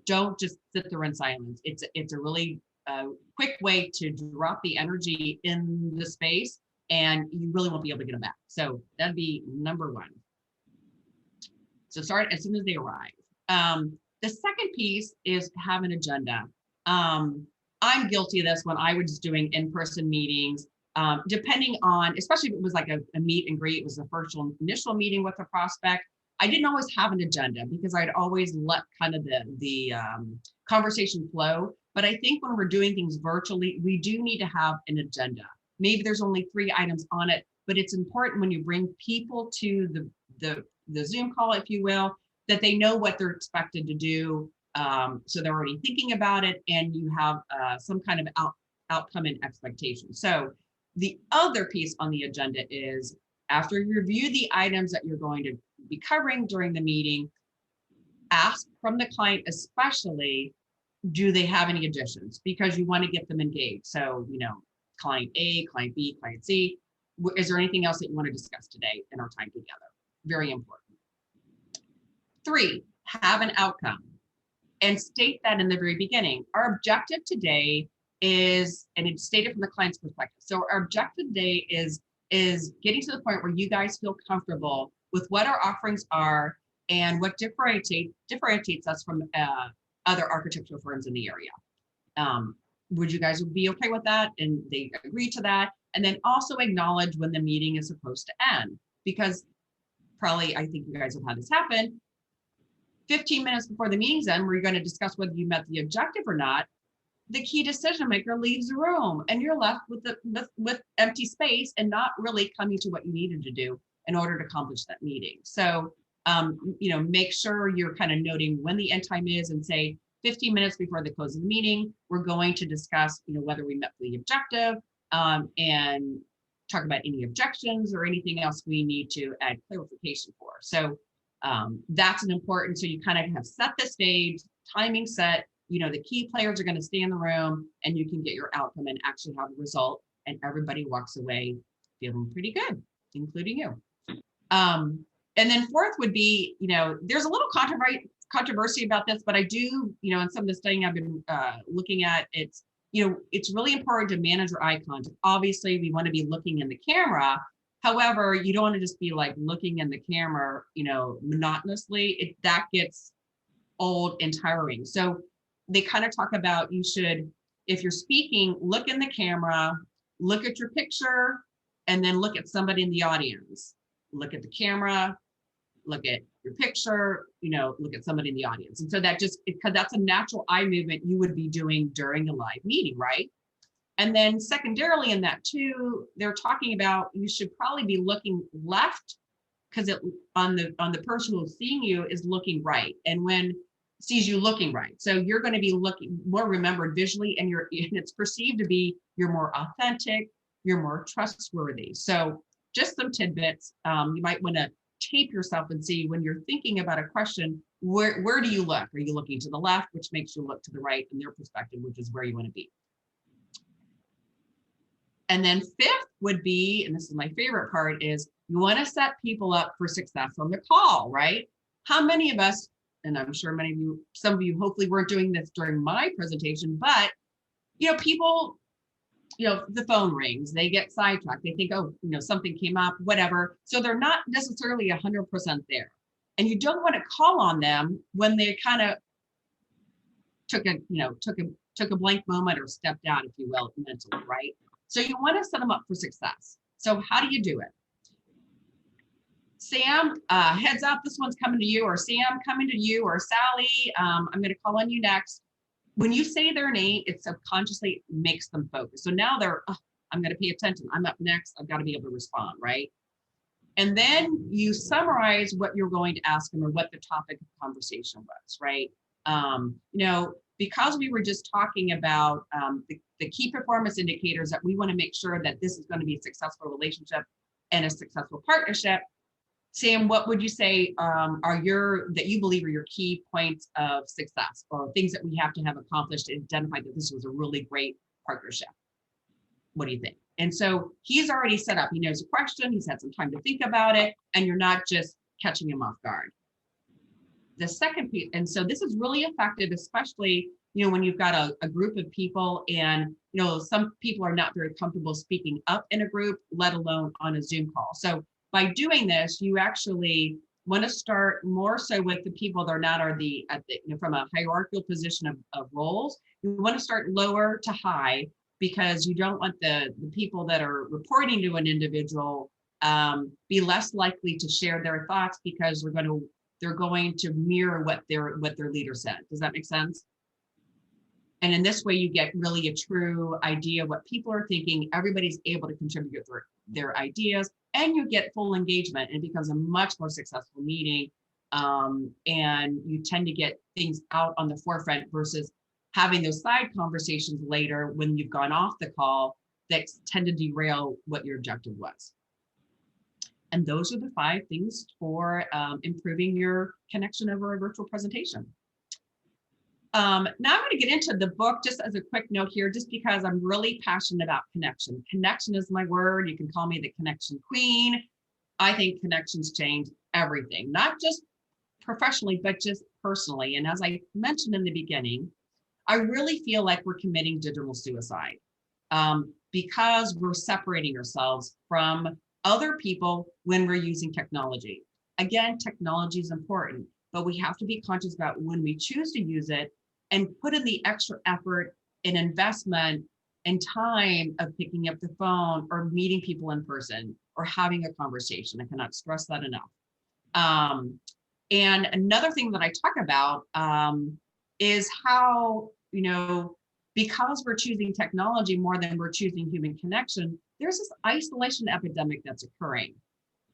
don't just sit there in silence. It's a really quick way to drop the energy in the space, and you really won't be able to get them back. So that'd be number 1. So start as soon as they arrive. The second piece is have an agenda. I'm guilty of this when I was doing in-person meetings, depending on, especially if it was like a meet and greet, it was the first initial meeting with a prospect. I didn't always have an agenda because I'd always let kind of the conversation flow. But I think when we're doing things virtually, we do need to have an agenda. Maybe there's only 3 items on it, but it's important when you bring people to the Zoom call, if you will, that they know what they're expected to do. So they're already thinking about it, and you have some kind of outcome and expectation. So the other piece on the agenda is, after you review the items that you're going to be covering during the meeting, ask from the client especially, do they have any additions? Because you want to get them engaged. So, client A, client B, client C, is there anything else that you want to discuss today in our time together? Very important. 3, have an outcome and state that in the very beginning. Our objective today is, and it's stated from the client's perspective. So our objective today is getting to the point where you guys feel comfortable with what our offerings are and what differentiates us from other architectural firms in the area. Would you guys be okay with that? And they agree to that. And then also acknowledge when the meeting is supposed to end, because probably, I think you guys have had this happen, 15 minutes before the meeting's end, where you're going to discuss whether you met the objective or not, the key decision maker leaves the room and you're left with empty space and not really coming to what you needed to do in order to accomplish that meeting. So, make sure you're kind of noting when the end time is, and say 15 minutes before the close of the meeting, we're going to discuss, whether we met the objective, and talk about any objections or anything else we need to add clarification for. So that's an important, so you kind of have set the stage, timing set, the key players are going to stay in the room, and you can get your outcome and actually have a result, and everybody walks away feeling pretty good, including you. And then 4th would be, there's a little controversy about this, but I do, in some of the studying I've been looking at, it's really important to manage your eye contact. Obviously, we want to be looking in the camera. However, you don't want to just be like looking in the camera, monotonously. That gets old and tiring. So they kind of talk about, you should, if you're speaking, look in the camera, look at your picture, and then look at somebody in the audience. Look at the camera, look at your picture, look at somebody in the audience. And so that just, because that's a natural eye movement you would be doing during a live meeting, right? And then secondarily in that too, they're talking about, you should probably be looking left, because on the person who's seeing you is looking right, and when sees you looking right. So you're going to be looking more remembered visually, and it's perceived to be, you're more authentic, you're more trustworthy. So just some tidbits. You might want to tape yourself and see, when you're thinking about a question, where do you look? Are you looking to the left, which makes you look to the right in their perspective, which is where you want to be. And then 5th would be, and this is my favorite part, is you want to set people up for success on the call, right? How many of us, and I'm sure some of you hopefully weren't doing this during my presentation, but people, the phone rings, they get sidetracked, they think, oh, something came up, whatever. So they're not necessarily 100% there. And you don't want to call on them when they kind of took a blank moment or stepped out, if you will, mentally, right? So you want to set them up for success. So how do you do it? Sam, heads up, this one's coming to you, or Sam coming to you, or Sally, I'm going to call on you next. When you say their name, it subconsciously makes them focus. So now they're, I'm going to pay attention. I'm up next. I've got to be able to respond, right? And then you summarize what you're going to ask them, or what the topic of conversation was, right? Because we were just talking about the key performance indicators that we want to make sure that this is going to be a successful relationship and a successful partnership. Sam, what would you say that you believe are your key points of success, or things that we have to have accomplished to identify that this was a really great partnership? What do you think? And so he's already set up. He knows the question. He's had some time to think about it, and you're not just catching him off guard. The second piece, and so this is really effective, especially when you've got a group of people, and some people are not very comfortable speaking up in a group, let alone on a Zoom call. So by doing this, you actually want to start more so with the people that are not from a hierarchical position of roles. You want to start lower to high, because you don't want the people that are reporting to an individual be less likely to share their thoughts, because they're going to mirror what their leader said. Does that make sense? And in this way, you get really a true idea of what people are thinking. Everybody's able to contribute their ideas, and you get full engagement, and it becomes a much more successful meeting. And you tend to get things out on the forefront versus having those side conversations later when you've gone off the call that tend to derail what your objective was. And those are the 5 things for improving your connection over a virtual presentation. Now I'm going to get into the book just as a quick note here, just because I'm really passionate about connection. Connection is my word. You can call me the connection queen. I think connections change everything, not just professionally, but just personally. And as I mentioned in the beginning, I really feel like we're committing digital suicide because we're separating ourselves from other people when we're using technology. Again, technology is important, but we have to be conscious about when we choose to use it and put in the extra effort and investment and time of picking up the phone or meeting people in person or having a conversation. I cannot stress that enough. And another thing that I talk about is how, because we're choosing technology more than we're choosing human connection, there's this isolation epidemic that's occurring.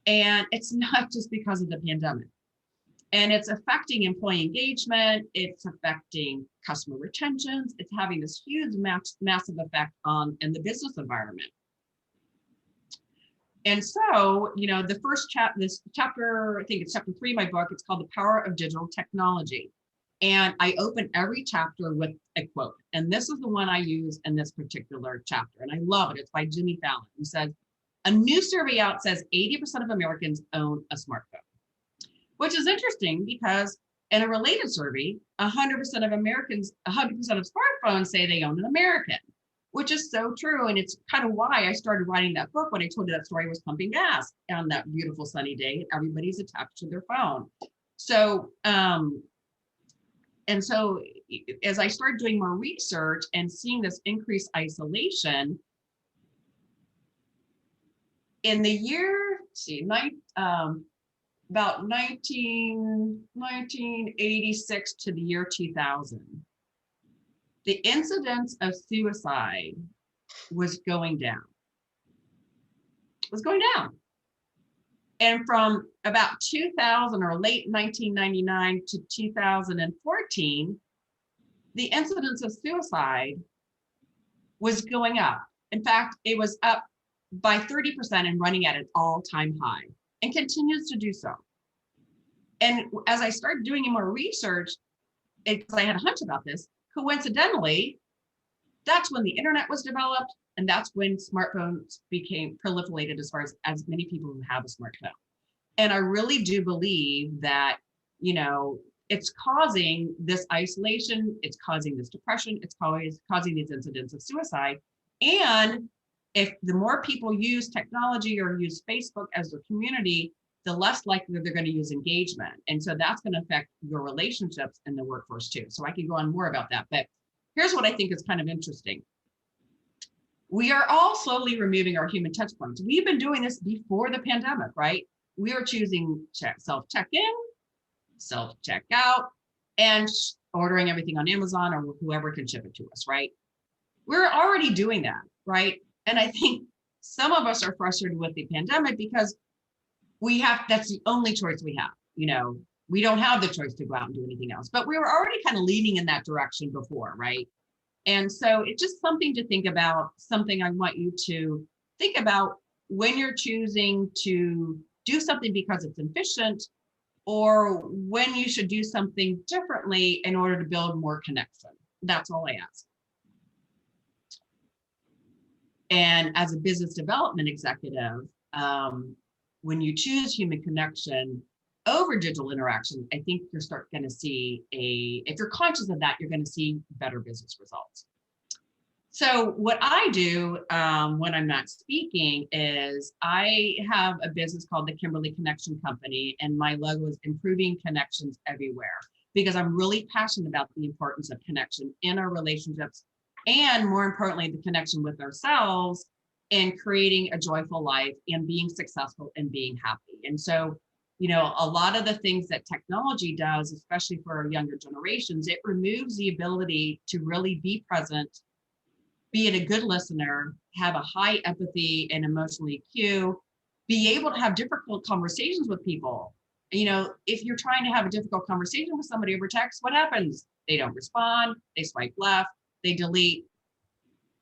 And it's not just because of the pandemic. And it's affecting employee engagement, it's affecting customer retentions, it's having this huge massive effect in the business environment. And so, the first this chapter, I think it's chapter 3 of my book, it's called The Power of Digital Technology. And I open every chapter with a quote. And this is the one I use in this particular chapter. And I love it. It's by Jimmy Fallon, who says, a new survey out says 80% of Americans own a smartphone, which is interesting because in a related survey, 100% of Americans, 100% of smartphones say they own an American, which is so true. And it's kind of why I started writing that book when I told you that story was pumping gas on that beautiful sunny day and everybody's attached to their phone. So, and so as I started doing more research and seeing this increased isolation, in the year, about 1986 to the year 2000, the incidence of suicide was going down. And from about 2000 or late 1999 to 2014, the incidence of suicide was going up. In fact, it was up by 30% and running at an all-time high and continues to do so. And as I started doing more research, because I had a hunch about this, coincidentally, that's when the internet was developed and that's when smartphones became proliferated as far as many people who have a smartphone. And I really do believe that, it's causing this isolation, it's causing this depression, it's causing these incidents of suicide. And if the more people use technology or use Facebook as a community, the less likely they're going to use engagement. And so that's going to affect your relationships in the workforce too. So I can go on more about that, but here's what I think is kind of interesting. We are all slowly removing our human touch points. We've been doing this before the pandemic, right? We are choosing self-check-in, self-checkout, and ordering everything on Amazon or whoever can ship it to us, right? We're already doing that, right? And I think some of us are frustrated with the pandemic because that's the only choice we have. We don't have the choice to go out and do anything else, but we were already kind of leaning in that direction before, right? And so it's just something to think about, something I want you to think about when you're choosing to do something because it's efficient or when you should do something differently in order to build more connection. That's all I ask. And as a business development executive, when you choose human connection over digital interaction, I think you're going to see if you're conscious of that, you're going to see better business results. So what I do when I'm not speaking is I have a business called the Kimberly Connection Company, and my logo is improving connections everywhere, because I'm really passionate about the importance of connection in our relationships, and more importantly, the connection with ourselves and creating a joyful life and being successful and being happy. And so, a lot of the things that technology does, especially for our younger generations, it removes the ability to really be present, be a good listener, have a high empathy and emotional EQ, be able to have difficult conversations with people You know, if you're trying to have a difficult conversation with somebody over text, what happens? They don't respond, they swipe left, they delete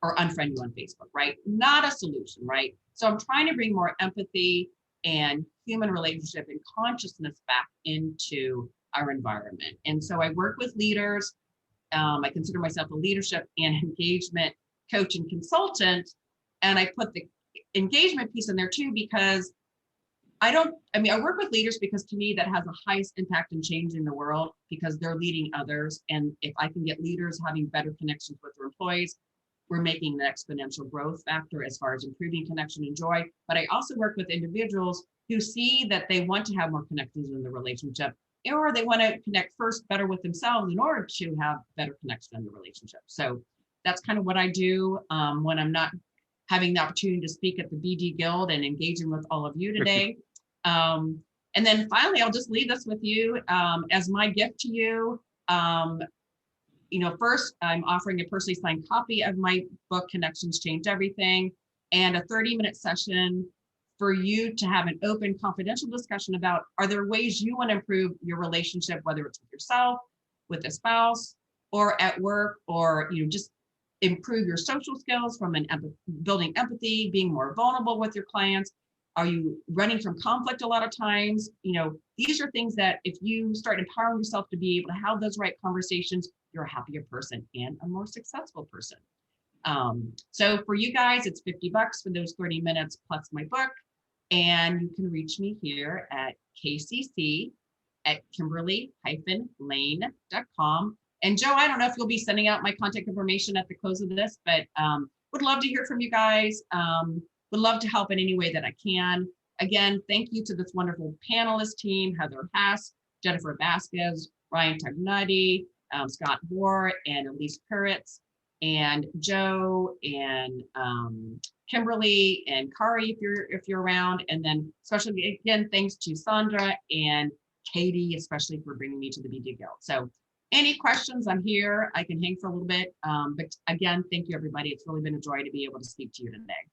or unfriend you on Facebook, right? Not a solution, right? So I'm trying to bring more empathy and human relationship and consciousness back into our environment. And so I work with leaders. I consider myself a leadership and engagement coach and consultant. And I put the engagement piece in there too, because I work with leaders because to me that has the highest impact in changing the world because they're leading others. And if I can get leaders having better connections with their employees, we're making an exponential growth factor as far as improving connection and joy. But I also work with individuals who see that they want to have more connections in the relationship, or they want to connect first better with themselves in order to have better connection in the relationship. So that's kind of what I do when I'm not having the opportunity to speak at the BD Guild and engaging with all of you today. And then finally, I'll just leave this with you as my gift to you. You know, first, I'm offering a personally signed copy of my book, Connections Change Everything, and a 30-minute session for you to have an open, confidential discussion about, are there ways you want to improve your relationship, whether it's with yourself, with a spouse, or at work, or, you know, just improve your social skills from building empathy, being more vulnerable with your clients. Are you running from conflict a lot of times? You know, these are things that if you start empowering yourself to be able to have those right conversations, you're a happier person and a more successful person. So for you guys, it's $50 for those 30 minutes plus my book. And you can reach me here at kcc@kimberly-lane.com. And Joe, I don't know if you'll be sending out my contact information at the close of this, but would love to hear from you guys. Would love to help in any way that I can. Again, thank you to this wonderful panelist team, Heather Hess, Jennifer Vasquez, Ryan Tagnetti, Scott Moore, and Elise Puritz, and Joe, and Kimberly, and Kari, if you're around. And then especially, again, thanks to Sandra and Katie, especially for bringing me to the BD Guild. So any questions, I'm here. I can hang for a little bit. But again, thank you, everybody. It's really been a joy to be able to speak to you today.